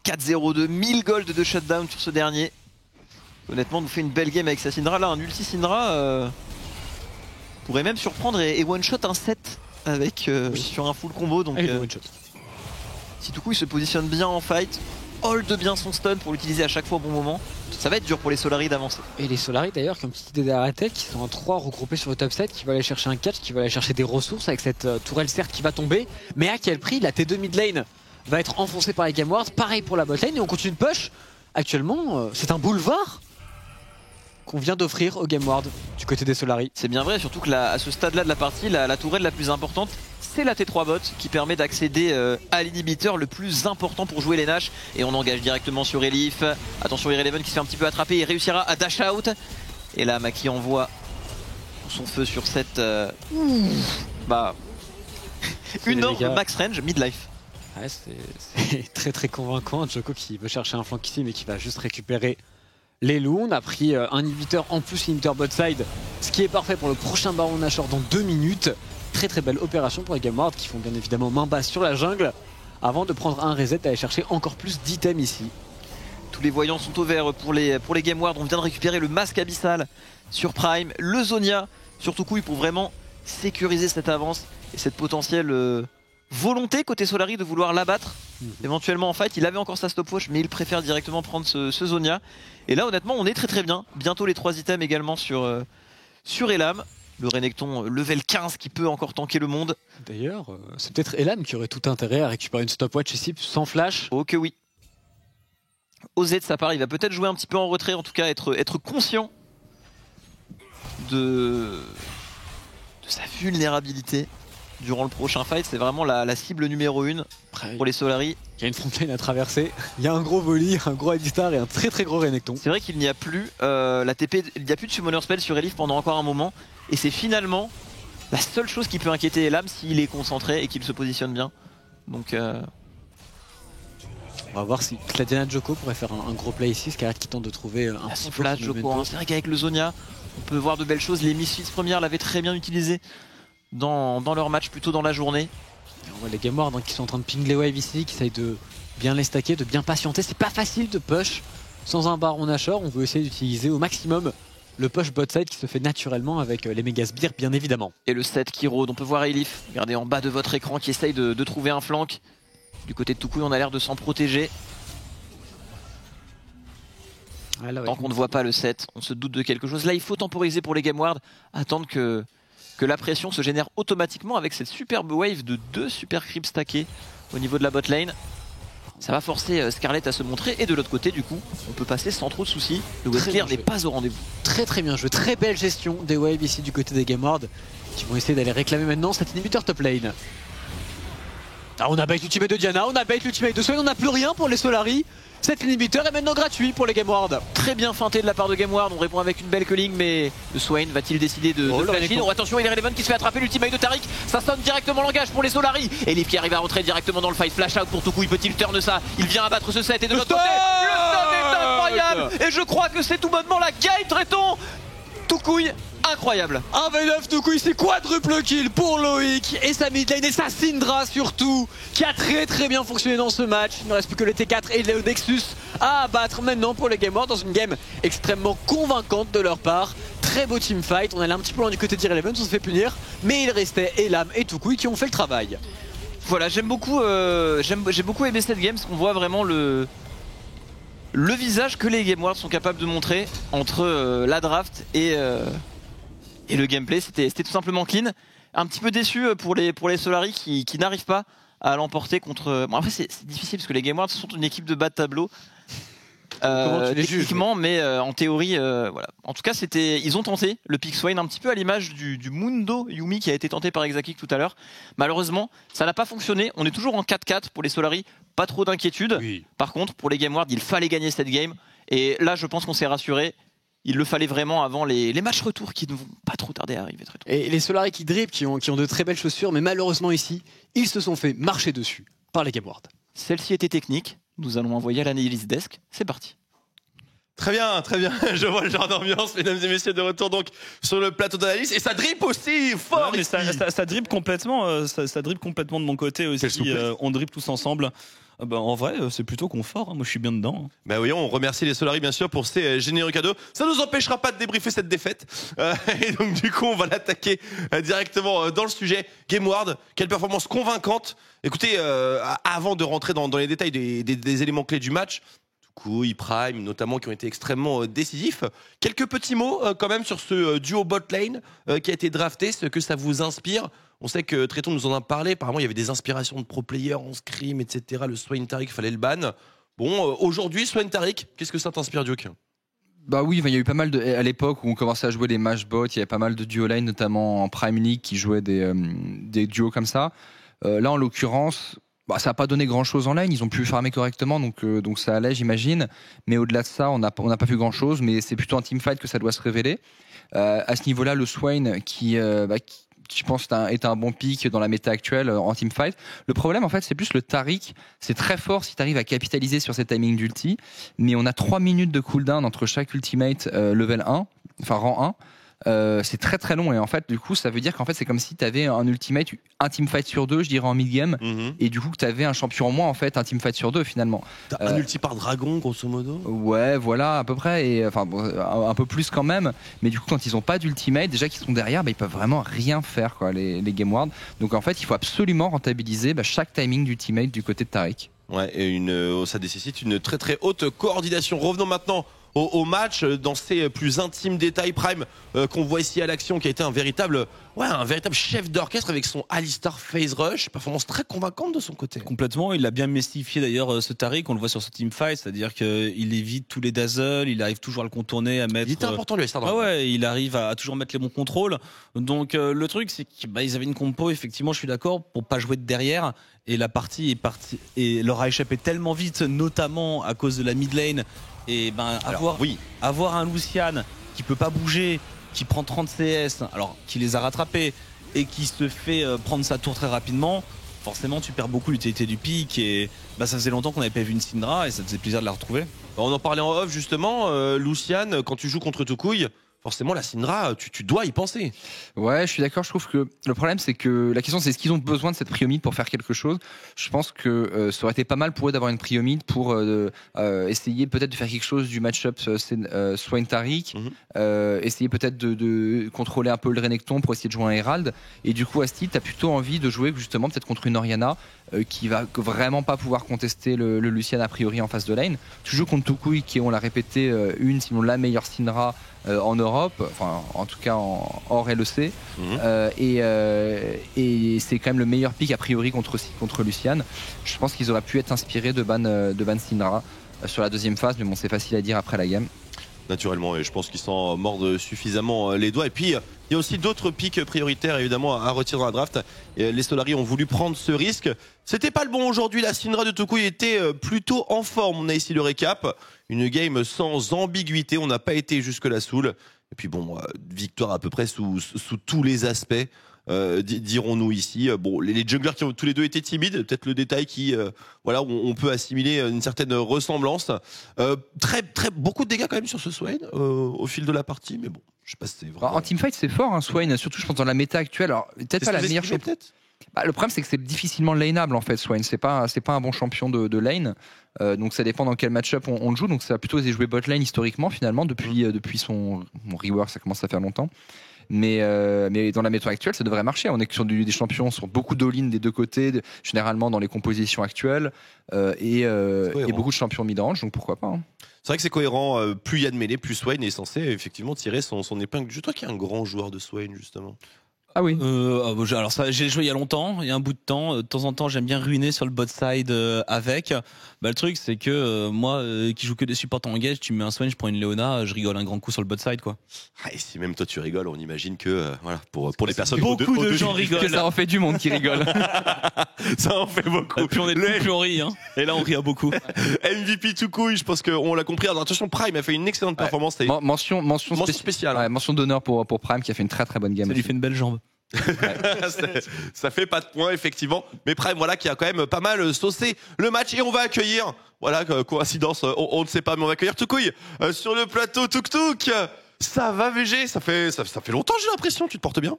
4-0-2, 1000 gold de shutdown sur ce dernier. Honnêtement, nous fait une belle game avec sa Syndra. Là, un ulti Syndra pourrait même surprendre et one-shot un set avec sur un full combo. Donc, si Toucouille se positionne bien en fight, hold bien son stun pour l'utiliser à chaque fois au bon moment, ça va être dur pour les Solari d'avancer. Et les Solari d'ailleurs, qui ont une petite idée derrière la tête, qui sont en 3 regroupés sur le top 7, qui va aller chercher un catch, qui va aller chercher des ressources avec cette tourelle certes qui va tomber. Mais à quel prix? La T2 mid lane va être enfoncée par les Game Wards, pareil pour la bot lane et on continue de push. Actuellement, c'est un boulevard qu'on vient d'offrir au Game Ward du côté des Solari. C'est bien vrai, surtout que à ce stade-là de la partie, la tourelle la plus importante, c'est la T3 bot qui permet d'accéder à l'inhibiteur le plus important pour jouer les Nash. Et on engage directement sur Elif. Attention, Irreleven qui se fait un petit peu attraper, il réussira à dash out. Et là, Maki envoie son feu sur cette... une ordre max range, mid-life. Ouais, c'est très très convaincant. Joko qui veut chercher un flank ici mais qui va juste récupérer les loups. On a pris un inhibiteur en plus, inhibiteur bot side, ce qui est parfait pour le prochain Baron Nashor dans 2 minutes. Très très belle opération pour les Game Ward qui font bien évidemment main basse sur la jungle avant de prendre un reset et aller chercher encore plus d'items ici. Tous les voyants sont au vert pour les Game Ward. On vient de récupérer le masque abyssal sur Prime, le Zonia sur Toucouille pour vraiment sécuriser cette avance et cette potentielle volonté côté Solari de vouloir l'abattre éventuellement en fight. Il avait encore sa stopwatch mais il préfère directement prendre ce Zonia. Et là honnêtement on est très très bien. Bientôt les 3 items également sur Elam. Le Renekton level 15 qui peut encore tanker le monde. D'ailleurs, c'est peut-être Elam qui aurait tout intérêt à récupérer une stopwatch ici sans flash. Oh que oui. Oser de sa part, il va peut-être jouer un petit peu en retrait, en tout cas être conscient de sa vulnérabilité durant le prochain fight. C'est vraiment la cible numéro 1 pour les Solari. Il y a une frontline à traverser, il y a un gros volley, un gros Alistar et un très très gros Renekton. C'est vrai qu'il n'y a plus il n'y a plus de summoner spell sur Elif pendant encore un moment. Et c'est finalement la seule chose qui peut inquiéter Elam s'il est concentré et qu'il se positionne bien. Donc on va voir si Gladiana Joko pourrait faire un gros play ici. Scarlet qui tente de trouver un petit flash Joko. Hein. C'est vrai qu'avec le Zonia, on peut voir de belles choses. Les Misfits premières l'avaient très bien utilisé dans leur match plus tôt dans la journée. Et on voit les Game Ward qui sont en train de ping les waves ici, qui essayent de bien les stacker, de bien patienter. C'est pas facile de push sans un Baron Nashor. On veut essayer d'utiliser au maximum le push bot side qui se fait naturellement avec les méga sbires bien évidemment. Et le set qui rôde, on peut voir Elif, regardez en bas de votre écran, qui essaye de trouver un flank. Du côté de Toucouille on a l'air de s'en protéger. Ah là, ouais. Tant qu'on ne voit pas le set, on se doute de quelque chose. Là il faut temporiser pour les Game Ward, attendre que la pression se génère automatiquement avec cette superbe wave de 2 super creeps stackés au niveau de la bot lane. Ça va forcer Scarlett à se montrer et de l'autre côté du coup on peut passer sans trop de soucis. Le Wave Clear n'est pas au rendez-vous. Très très bien joué, très belle gestion des waves ici du côté des Game Ward qui vont essayer d'aller réclamer maintenant cet inhibiteur top lane. Ah, on a bait l'ultimate de Diana, on a bait l'ultimate de Swain, on n'a plus rien pour les Solari. Cet inhibiteur est maintenant gratuit pour les Game Ward. Très bien feinté de la part de Game Ward, on répond avec une belle culling, mais le Swain va-t-il décider de flasher? Oh, attention, il y a Irrelevant qui se fait attraper, l'ultimate de Taric, ça sonne directement l'engage pour les Solari. Et Liv qui arrive à rentrer directement dans le fight, flash out pour Toucouille, peut-il turn ça? Il vient abattre ce set et de l'autre côté, le stun est incroyable. Et je crois que c'est tout bonnement la gate Tréton. Toucouille, incroyable. 1v9 Toucouille, c'est quadruple kill pour Loïc et sa mid lane et sa Syndra surtout, qui a très très bien fonctionné dans ce match. Il ne reste plus que le T4 et le Nexus à abattre maintenant pour les Game Ward dans une game extrêmement convaincante de leur part. Très beau teamfight, on allait un petit peu loin du côté d'Irrelevant, on se fait punir, mais il restait Elam et Toucouille qui ont fait le travail. Voilà, j'ai beaucoup aimé cette game parce qu'on voit vraiment le visage que les Game Ward sont capables de montrer entre la draft et le gameplay. C'était tout simplement clean. Un petit peu déçu pour les Solari qui n'arrivent pas à l'emporter contre... Bon après c'est difficile parce que les Game Ward sont une équipe de bas de tableau. Techniquement, mais en théorie, voilà. En tout cas, ils ont tenté le pick Swain un petit peu à l'image du Mundo Yumi qui a été tenté par Exakik tout à l'heure. Malheureusement, ça n'a pas fonctionné. On est toujours en 4-4 pour les Solari, pas trop d'inquiétude. Oui. Par contre, pour les Game Ward, il fallait gagner cette game. Et là, je pense qu'on s'est rassuré. Il le fallait vraiment avant les matchs retour qui ne vont pas trop tarder à arriver très tôt. Et les Solari qui dribblent, qui ont de très belles chaussures, mais malheureusement ici, ils se sont fait marcher dessus par les Game Ward. Celle-ci était technique. Nous allons envoyer à l'analyse desk. C'est parti. Très bien, je vois le genre d'ambiance, mesdames et messieurs, de retour donc sur le plateau d'analyse. Et ça drip aussi, fort. Non, mais ça drip complètement, ça drip complètement de mon côté aussi. On drip tous ensemble. Bah, en vrai, c'est plutôt confort, hein. Moi je suis bien dedans. Bah oui, on remercie les Solari bien sûr pour ces généreux cadeaux. Ça nous empêchera pas de débriefer cette défaite. Et donc du coup, on va l'attaquer directement dans le sujet. Game Ward, quelle performance convaincante. Écoutez, avant de rentrer dans les détails des éléments clés du match, Toucouille, Prime notamment, qui ont été extrêmement décisifs. Quelques petits mots quand même sur ce duo bot lane qui a été drafté, ce que ça vous inspire. On sait que Tréton nous en a parlé. Apparemment, il y avait des inspirations de pro players en scrim, etc. Le Swain Taric, fallait le ban. Bon, aujourd'hui, Swain Taric, qu'est-ce que ça t'inspire, Duke? Bah oui, il y a eu pas mal à l'époque où on commençait à jouer les match bots, il y avait pas mal de duo lane, notamment en Prime League, qui jouaient des duos comme ça. Là, en l'occurrence, bah, ça n'a pas donné grand-chose en lane. Ils ont pu farmer correctement, donc ça allait, j'imagine. Mais au-delà de ça, on n'a pas vu grand-chose. Mais c'est plutôt un teamfight que ça doit se révéler. À ce niveau-là, le Swain qui je pense est un bon pick dans la méta actuelle en teamfight. Le problème en fait c'est plus le Taric, c'est très fort si tu arrives à capitaliser sur ces timings d'ulti, mais on a 3 minutes de cooldown entre chaque ultimate level 1, enfin rang 1. C'est très très long et en fait du coup ça veut dire qu'en fait c'est comme si tu avais un ultimate, un teamfight sur 2 je dirais en mid-game, et du coup que tu avais un champion en moins en fait, un teamfight sur 2 finalement. T'as un ulti par dragon grosso modo. Ouais voilà à peu près, et enfin bon, un peu plus quand même, mais du coup quand ils ont pas d'ultimate déjà qu'ils sont derrière, bah, ils peuvent vraiment rien faire quoi, les Game Ward. Donc en fait il faut absolument rentabiliser chaque timing d'ultimate du côté de Taric. Ouais, et ça nécessite une très très haute coordination. Revenons maintenant au match, dans ses plus intimes détails. Prime, qu'on voit ici à l'action, qui a été un véritable chef d'orchestre avec son Alistar Phase Rush. Performance très convaincante de son côté. Complètement, il a bien mystifié d'ailleurs ce Taric, on le voit sur ce teamfight, c'est-à-dire qu'il évite tous les dazzles, il arrive toujours à le contourner, à mettre... Il était important lui, Alistar. Ah ouais, il arrive à toujours mettre les bons contrôles. Donc le truc, c'est qu'ils avaient une compo, effectivement, je suis d'accord, pour pas jouer de derrière. Et la partie est partie et leur a échappé tellement vite, notamment à cause de la mid lane. Et avoir un Lucian qui peut pas bouger, qui prend 30 CS, alors qui les a rattrapés et qui se fait prendre sa tour très rapidement, forcément tu perds beaucoup l'utilité du pic. Et ça faisait longtemps qu'on n'avait pas vu une Syndra et ça faisait plaisir de la retrouver. On en parlait en off justement, Lucian, quand tu joues contre Toucouille, forcément la Syndra, tu dois y penser. Ouais, je suis d'accord, je trouve que le problème c'est que la question c'est est-ce qu'ils ont besoin de cette priomide pour faire quelque chose. Je pense que ça aurait été pas mal pour eux d'avoir une priomide pour essayer peut-être de faire quelque chose du match-up Swain Taric, essayer peut-être de contrôler un peu le Renekton pour essayer de jouer un Herald, et du coup Asti t'as plutôt envie de jouer justement peut-être contre une Orianna qui va vraiment pas pouvoir contester le Lucian a priori en face de lane. Tu joues contre Tukui qui est, on l'a répété, sinon la meilleure Syndra en Europe, enfin en tout cas hors LEC. Et c'est quand même le meilleur pick a priori contre Lucian. Je pense qu'ils auraient pu être inspirés de ban Syndra sur la deuxième phase, mais bon, c'est facile à dire après la game. Naturellement, et je pense qu'ils s'en mordent suffisamment les doigts. Et puis, il y a aussi d'autres pics prioritaires évidemment à retirer dans la draft. Et les Solari ont voulu prendre ce risque. C'était pas le bon aujourd'hui. La Syndra de Tukui était plutôt en forme. On a ici le récap. Une game sans ambiguïté. On n'a pas été jusque-là saoul. Et puis bon, victoire à peu près sous tous les aspects. Dirons-nous ici. Bon, les junglers qui ont tous les deux été timides, peut-être le détail qui, voilà, on peut assimiler une certaine ressemblance. Beaucoup de dégâts quand même sur ce Swain au fil de la partie, mais bon, je sais pas si c'est vrai. En teamfight, c'est fort, hein, Swain, surtout je pense dans la méta actuelle. Alors peut-être pas la meilleure champion. Le problème, c'est que c'est difficilement laneable en fait. Swain, c'est pas un bon champion de lane. Donc ça dépend dans quel match-up on le joue. Donc ça a plutôt joué bot lane historiquement finalement depuis son rework, ça commence à faire longtemps. Mais dans la méthode actuelle, ça devrait marcher. On est sur des champions sur beaucoup d'all-in des deux côtés, généralement dans les compositions actuelles, et beaucoup de champions mid-range, donc pourquoi pas. Hein. C'est vrai que c'est cohérent. Plus il y a de mêlée, plus Swain est censé effectivement tirer son épingle du jeu. Toi qui es un grand joueur de Swain justement. Ah oui. Alors ça, j'ai joué il y a longtemps, il y a un bout de temps. De temps en temps, j'aime bien ruiner sur le bot side avec. Le truc, c'est que moi, qui joue que des supports en engage, tu me mets un Swain, je prends une Léona, je rigole un grand coup sur le bot side, quoi. Ah, et si même toi tu rigoles, on imagine que voilà, pour les personnes beaucoup de gens rigolent. Que ça en fait du monde qui rigole. Ça en fait beaucoup. Et puis on est plus on rit, hein. Et là on rit à beaucoup. MVP tout couille, je pense qu'on l'a compris. Alors attention, Prime a fait une excellente performance. Mention spéciale. Ouais, mention d'honneur pour Prime qui a fait une très très bonne game. Ça lui fait une belle jambe. Ça fait pas de points effectivement, mais Prime voilà qui a quand même pas mal saucé le match et on va accueillir, voilà, coïncidence, on ne sait pas, mais on va accueillir Tukui sur le plateau. Tuk. Ça va VG, ça fait longtemps, j'ai l'impression. Tu te portes bien?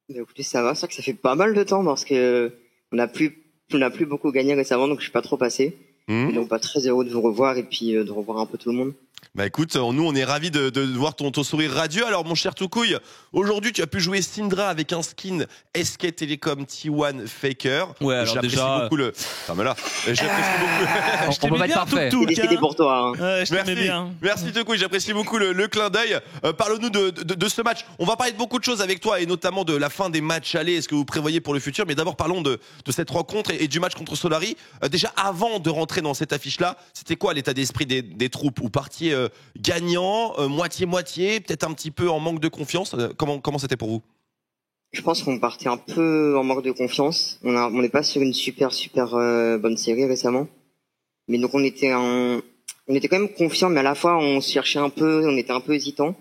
Mais écoutez, ça va, c'est vrai que ça fait pas mal de temps parce que on n'a plus beaucoup gagné récemment, donc je suis pas trop passé. Donc pas très heureux de vous revoir et puis de revoir un peu tout le monde. Bah écoute, nous on est ravis de voir ton sourire radieux. Alors mon cher Tukui, aujourd'hui tu as pu jouer Syndra avec un skin SK Telecom T1 Faker. Ouais, alors déjà beaucoup le. Enfin mais là, j'apprécie beaucoup. On va être parfait. C'est décidé pour toi. Hein. Ouais, je t'aimais bien. Merci Tukui, j'apprécie beaucoup le clin d'œil. Parle-nous de ce match. On va parler de beaucoup de choses avec toi et notamment de la fin des matchs allés. Est-ce que vous prévoyez pour le futur? Mais d'abord parlons de cette rencontre et du match contre Solari. Déjà avant de rentrer dans cette affiche-là, c'était quoi l'état d'esprit des troupes? Vous partiez gagnant, moitié-moitié, peut-être un petit peu en manque de confiance. Comment c'était pour vous? Je pense qu'on partait un peu en manque de confiance. On n'est pas sur une super bonne série récemment. Mais donc on était quand même confiant, mais à la fois on se cherchait un peu, on était un peu hésitant.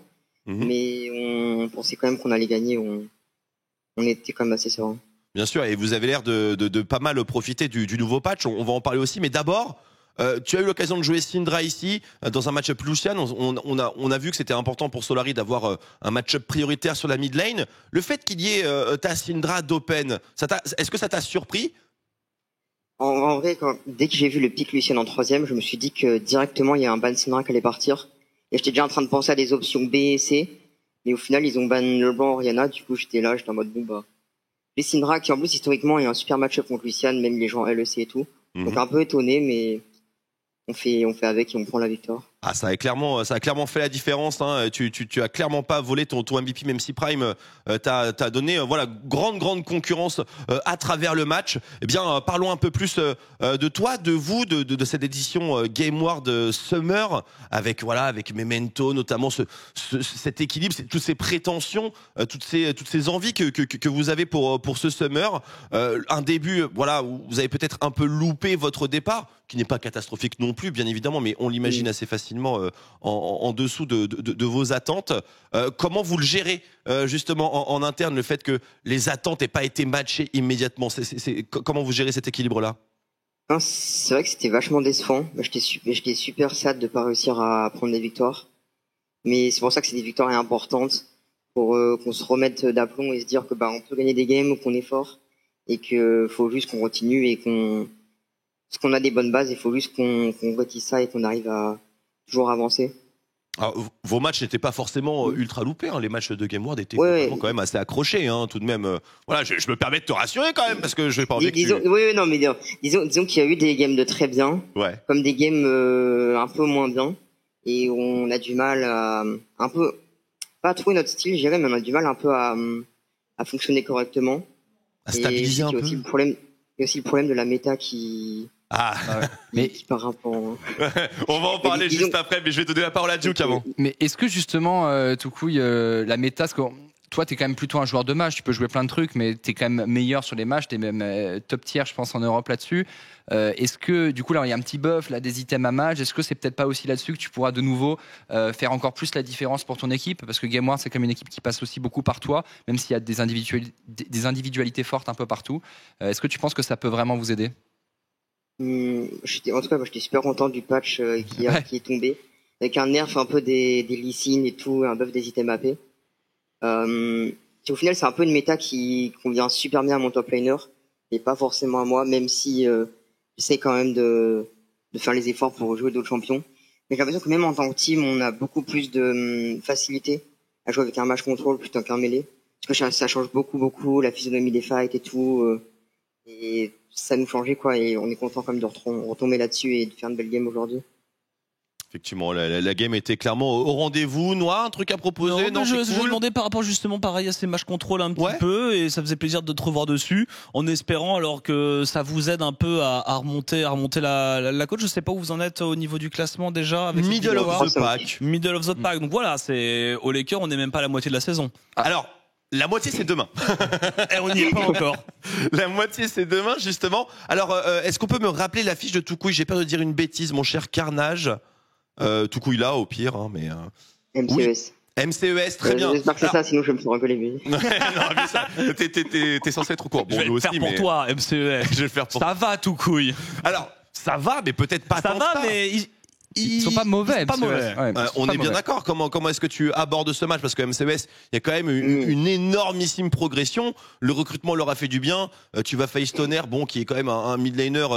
Mais on pensait quand même qu'on allait gagner. On était quand même assez serein. Bien sûr, et vous avez l'air de pas mal profiter du nouveau patch. On va en parler aussi, mais d'abord. Tu as eu l'occasion de jouer Syndra ici dans un match-up Lucian. On a vu que c'était important pour Solari d'avoir un match-up prioritaire sur la mid lane. Le fait qu'il y ait ta Syndra d'Open, est-ce que ça t'a surpris? En vrai, dès que j'ai vu le pick Lucian en 3ème, je me suis dit que directement il y a un ban Syndra qui allait partir. Et j'étais déjà en train de penser à des options B et C. Mais au final, ils ont ban LeBlanc, Orianna. Du coup, j'étais en mode bon bah. Les Syndra qui en plus historiquement il y a un super match-up contre Lucian, même les gens LEC et tout. Donc un peu étonné, mais on fait avec et on prend la victoire. Ah, ça a clairement fait la différence. Hein. Tu as clairement pas volé ton MVP, même si Prime t'a donné voilà grande concurrence à travers le match. Eh bien, parlons un peu plus de toi, de vous, de cette édition Game World Summer avec Memento, notamment cet équilibre, toutes ces prétentions, toutes ces envies que vous avez pour ce Summer. Un début, voilà, où vous avez peut-être un peu loupé votre départ, qui n'est pas catastrophique non plus, bien évidemment, mais on l'imagine assez facilement en dessous de vos attentes. Comment vous le gérez justement en interne, le fait que les attentes n'aient pas été matchées immédiatement? Comment vous gérez cet équilibre-là? C'est vrai que c'était vachement décevant. J'étais super sad de pas réussir à prendre des victoires. Mais c'est pour ça que c'est des victoires importantes pour qu'on se remette d'aplomb et se dire que on peut gagner des games, qu'on est fort et que faut juste qu'on continue et parce qu'on a des bonnes bases, il faut juste qu'on réussisse ça et qu'on arrive à toujours avancer. Alors, vos matchs n'étaient pas forcément ultra loupés, hein. Les matchs de Game World étaient Ouais. quand même assez accrochés, hein, tout de même. Voilà, je me permets de te rassurer quand même, parce que je vais pas envie que Disons, oui, non, mais disons qu'il y a eu des games de très bien, Ouais. comme des games un peu moins bien, et on a du mal à un peu pas à trouver notre style, je dirais, mais on a du mal un peu à fonctionner correctement. À stabiliser un il y a peu. aussi le problème, il y a aussi le problème de la méta qui Ah, Mais- qui part un peu en- on va en parler disons- juste après, mais je vais donner la parole à Duke avant. Mais est-ce que justement, Toukouille, la méta, parce que toi, t'es quand même plutôt un joueur de match, tu peux jouer plein de trucs, mais t'es quand même meilleur sur les matchs, t'es même top tier, je pense, en Europe là-dessus. Est-ce que, du coup, là, il y a un petit buff, là, des items à match, est-ce que c'est peut-être pas aussi là-dessus que tu pourras de nouveau faire encore plus la différence pour ton équipe? Parce que Game World, c'est quand même une équipe qui passe aussi beaucoup par toi, même s'il y a des individualités fortes un peu partout. Est-ce que tu penses que ça peut vraiment vous aider? En tout cas, moi, j'étais super content du patch qui est tombé, avec un nerf un peu des Lee Sin et tout, un buff des items AP. Au final, c'est un peu une méta qui convient super bien à mon top laner, et pas forcément à moi, même si j'essaie quand même de faire les efforts pour jouer d'autres champions. Mais j'ai l'impression que même en tant que team, on a beaucoup plus de facilité à jouer avec un match control plutôt qu'un mêlée. Parce que ça change beaucoup la physionomie des fights et tout. Et ça nous changeait, quoi, et on est content quand même de retomber là-dessus et de faire une belle game aujourd'hui. Effectivement, la game était clairement au rendez-vous. Noah, un truc à proposer? Non, je c'est cool. demandais par rapport justement pareil à ces matchs contrôle un petit Ouais. peu, et ça faisait plaisir de te revoir dessus, en espérant alors que ça vous aide un peu à remonter la cote. Je sais pas où vous en êtes au niveau du classement déjà avec cette Middle victoire. of the pack. Middle of the pack. Donc voilà, c'est au Lakers, on n'est même pas à la moitié de la saison. Alors, la moitié c'est demain. Et on n'y est pas encore. La moitié c'est demain justement. Alors, est-ce qu'on peut me rappeler la fiche de Toukouille? J'ai peur de dire une bêtise, mon cher Carnage. Toukouille là au pire, hein, mais MCES. MCES, très bien. J'espère que c'est Alors- ça, sinon je vais me faire engueuler. Mais... non, mais ça, t'es censé être au courant. Je vais nous le faire aussi, pour mais- toi, MCES. Je vais le faire pour. Ça va tout couille. Alors, ça va, mais peut-être pas Ça tant va, que ça. mais Ils sont pas mauvais, Ils sont pas MCES. mauvais. Ouais, ils sont On pas est bien mauvais. d'accord. Comment est-ce que tu abordes ce match? Parce que MCES, il y a quand même une énormissime progression. Le recrutement leur a fait du bien. Tu vas face Tonnerre, bon, qui est quand même un mid laner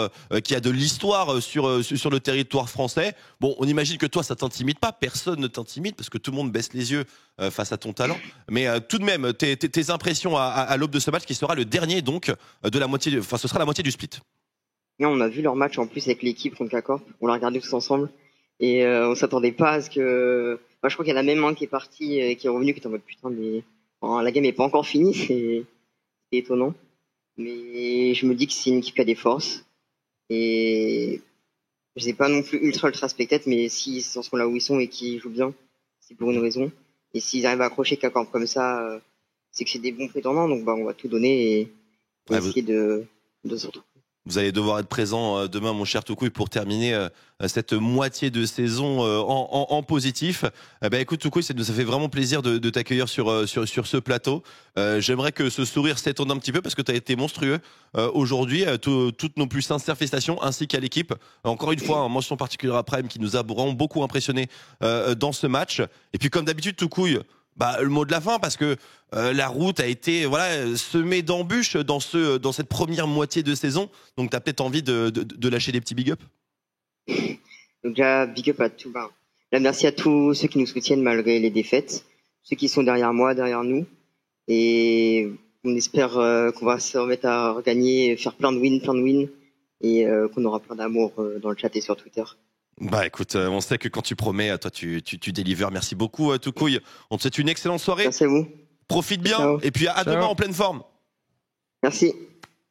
qui a de l'histoire sur le territoire français. Bon, on imagine que toi, ça t'intimide pas. Personne ne t'intimide parce que tout le monde baisse les yeux face à ton talent. Mais tout de même, tes impressions à l'aube de ce match qui sera le dernier donc de la moitié. Enfin, ce sera la moitié du split. Non, on a vu leur match en plus avec l'équipe contre K-Corp. On l'a regardé tous ensemble. Et on s'attendait pas à ce que... Moi, je crois qu'il y en a même un qui est parti, qui est revenu, qui est en mode putain, mais enfin, la game est pas encore finie, c'est étonnant. Mais je me dis que c'est une équipe qui a des forces. Et je sais pas non plus ultra spectate, mais s'ils sont là où ils sont et qu'ils jouent bien, c'est pour une raison. Et s'ils arrivent à accrocher K-Corp comme ça, c'est que c'est des bons prétendants. Donc on va tout donner et Ouais, essayer de se retrouver. Vous allez devoir être présent demain, mon cher Toukouille, pour terminer cette moitié de saison en positif. Écoute, Toukouille, ça nous a fait vraiment plaisir de t'accueillir sur ce plateau. J'aimerais que ce sourire s'étonne un petit peu parce que tu as été monstrueux aujourd'hui. Toutes nos plus sincères félicitations, ainsi qu'à l'équipe. Encore une fois, mention particulière à Prime qui nous a vraiment beaucoup impressionné dans ce match. Et puis, comme d'habitude, Toukouille, le mot de la fin, parce que la route a été semée d'embûches dans cette première moitié de saison. Donc, tu as peut-être envie de lâcher des petits big up. Donc déjà, big up à tout. Là, merci à tous ceux qui nous soutiennent malgré les défaites, ceux qui sont derrière moi, derrière nous. Et on espère qu'on va se remettre à regagner, faire plein de wins, et qu'on aura plein d'amour dans le chat et sur Twitter. Écoute, on sait que quand tu promets, toi tu délivres. Merci beaucoup, Toukouille. On te souhaite une excellente soirée. Merci à vous. Profite bien. Ciao. Et puis à demain en pleine forme. Merci.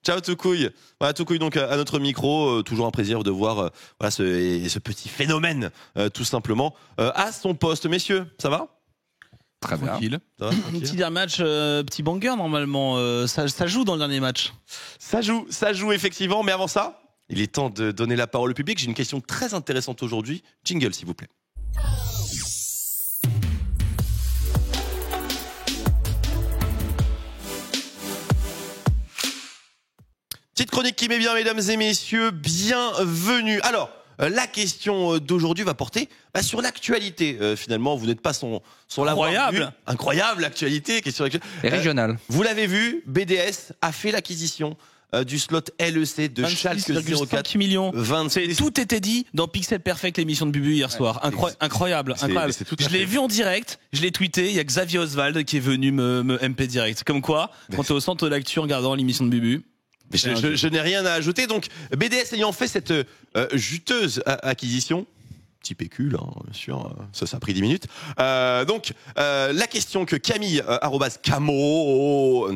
Ciao Toukouille. Voilà, Toukouille donc à notre micro, toujours un plaisir de voir ce petit phénomène tout simplement à son poste. Messieurs, ça va? Très bien. Tranquille. Ça va, tranquille. Petit dernier match, petit banger normalement. Ça joue dans le dernier match. Ça joue effectivement, mais avant ça, il est temps de donner la parole au public. J'ai une question très intéressante aujourd'hui. Jingle, s'il vous plaît. Petite chronique qui met bien, mesdames et messieurs, bienvenue. Alors, la question d'aujourd'hui va porter sur l'actualité. Finalement, vous n'êtes pas sans l'avoir Incroyable. vu. Incroyable l'actualité. Question d'actualité. Et régional. Vous l'avez vu, BDS a fait l'acquisition du slot LEC de Schalke 04. 5 millions. 26. Tout était dit dans Pixel Perfect, l'émission de Bubu hier soir. Incroyable. C'est tout à Je l'ai fait. vu en direct, je l'ai tweeté. Il y a Xavier Oswald qui est venu me MP direct. Comme quoi, quand t'es au centre de l'actu en regardant l'émission de Bubu. Je n'ai rien à ajouter. Donc, BDS ayant fait cette juteuse acquisition, petit pécule, hein, bien sûr, ça a pris 10 minutes. La question que Camille, @camo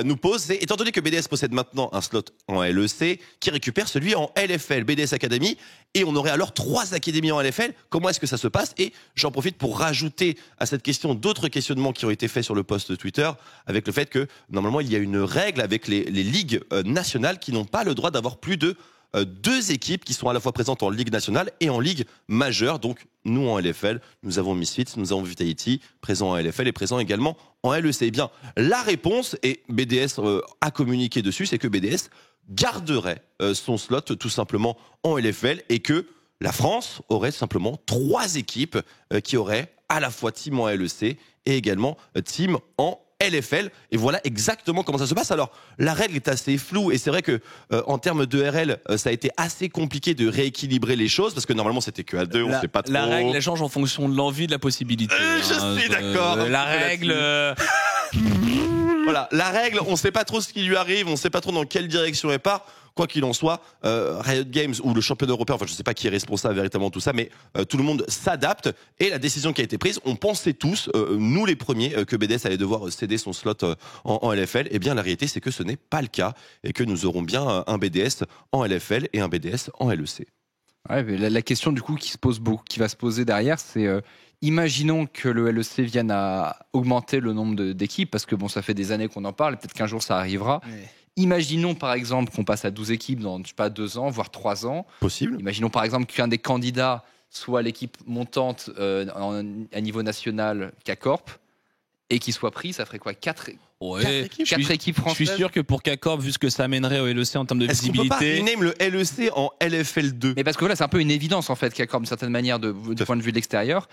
nous pose, c'est étant donné que BDS possède maintenant un slot en LEC, qui récupère celui en LFL, BDS Academy, et on aurait alors 3 académies en LFL, comment est-ce que ça se passe? Et j'en profite pour rajouter à cette question d'autres questionnements qui ont été faits sur le post Twitter, avec le fait que normalement il y a une règle avec les ligues nationales qui n'ont pas le droit d'avoir plus de 2 équipes qui sont à la fois présentes en Ligue nationale et en Ligue majeure. Donc, nous en LFL, nous avons Misfits, nous avons Vitality, présents en LFL et présents également en LEC. Eh bien, la réponse, et BDS a communiqué dessus, c'est que BDS garderait son slot tout simplement en LFL et que la France aurait simplement 3 équipes qui auraient à la fois team en LEC et également team en LFL, et voilà exactement comment ça se passe. Alors, la règle est assez floue, et c'est vrai que en termes de RL, ça a été assez compliqué de rééquilibrer les choses, parce que normalement c'était que à 2, on sait pas trop. La règle, elle change en fonction de l'envie, de la possibilité. Je suis d'accord. La règle. Voilà, la règle, on sait pas trop ce qui lui arrive, on sait pas trop dans quelle direction elle part. Quoi qu'il en soit, Riot Games ou le championnat européen, enfin je sais pas qui est responsable véritablement de tout ça, mais tout le monde s'adapte, et la décision qui a été prise, on pensait tous, nous les premiers, que BDS allait devoir céder son slot en LFL. Eh bien la réalité c'est que ce n'est pas le cas, et que nous aurons bien un BDS en LFL et un BDS en LEC. Ouais, mais la question du coup qui va se poser derrière, c'est imaginons que le LEC vienne à augmenter le nombre d'équipes, parce que bon, ça fait des années qu'on en parle, peut-être qu'un jour ça arrivera. Ouais. Imaginons par exemple qu'on passe à 12 équipes dans, je sais pas, 2 ans, voire 3 ans. Possible. Imaginons par exemple qu'un des candidats soit l'équipe montante à niveau national K-Corp, et qu'il soit pris, ça ferait quoi? 4 équipes françaises. Je suis sûr que pour K-Corp, vu ce que ça amènerait au LEC en termes de Est-ce qu'on peut pas visibilité. rename le LEC en LFL 2? Mais parce que voilà, c'est un peu une évidence en fait, K-Corp d'une certaine manière du point de vue de l'extérieur.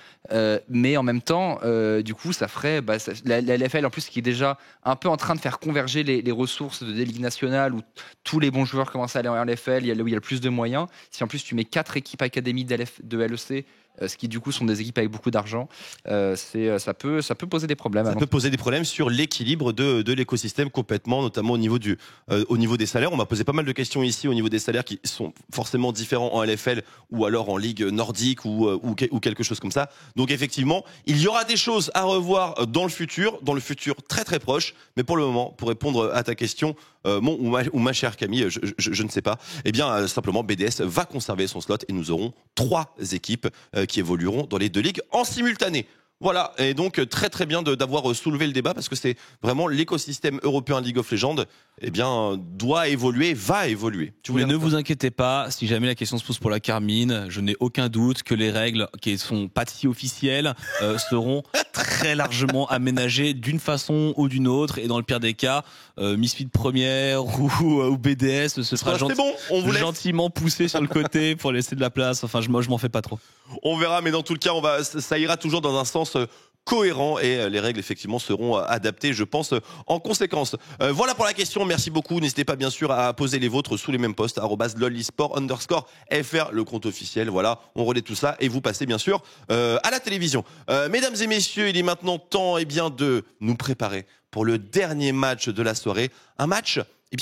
Mais en même temps, du coup, ça ferait la LFL en plus qui est déjà un peu en train de faire converger les ressources des ligues nationales où tous les bons joueurs commencent à aller en LFL, où il y a le plus de moyens. Si en plus tu mets 4 équipes académies de LEC, ce qui du coup sont des équipes avec beaucoup d'argent, ça peut poser des problèmes. Ça peut poser des problèmes sur l'équilibre de l'écosystème complètement, notamment au niveau des salaires. On m'a posé pas mal de questions ici au niveau des salaires qui sont forcément différents en LFL ou alors en ligue nordique ou quelque chose comme ça. Donc effectivement, il y aura des choses à revoir dans le futur très très proche. Mais pour le moment, pour répondre à ta question, ou ma chère Camille, je ne sais pas. Eh bien, simplement, BDS va conserver son slot et nous aurons 3 équipes qui évolueront dans les 2 ligues en simultané. Voilà, et donc très très bien d'avoir soulevé le débat, parce que c'est vraiment l'écosystème européen League of Legends, eh bien, doit évoluer, va évoluer. Mais ne vous inquiétez pas, si jamais la question se pose pour la Carmine, je n'ai aucun doute que les règles qui sont pas si officielles seront très largement aménagées d'une façon ou d'une autre, et dans le pire des cas, Misfit première ou BDS ce sera bon, on vous laisse. gentiment poussé sur le côté pour laisser de la place. Enfin, je m'en fais pas trop. On verra, mais dans tout le cas, ça ira toujours dans un sens cohérent, et les règles effectivement seront adaptées, je pense, en conséquence. Voilà pour la question, merci beaucoup. N'hésitez pas bien sûr à poser les vôtres sous les mêmes posts, @lolisport_fr, le compte officiel. Voilà, on relaie tout ça et vous passez bien sûr à la télévision. Mesdames et messieurs, il est maintenant temps de nous préparer pour le dernier match de la soirée, un match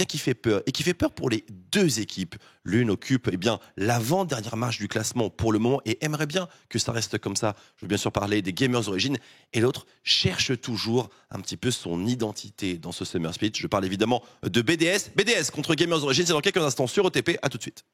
qui fait peur, et qui fait peur pour les 2 équipes. L'une occupe l'avant-dernière marche du classement pour le moment et aimerait bien que ça reste comme ça. Je veux bien sûr parler des Gamers Origins, et l'autre cherche toujours un petit peu son identité dans ce Summer Split. Je parle évidemment de BDS. BDS contre Gamers Origins, c'est dans quelques instants sur OTP. À tout de suite.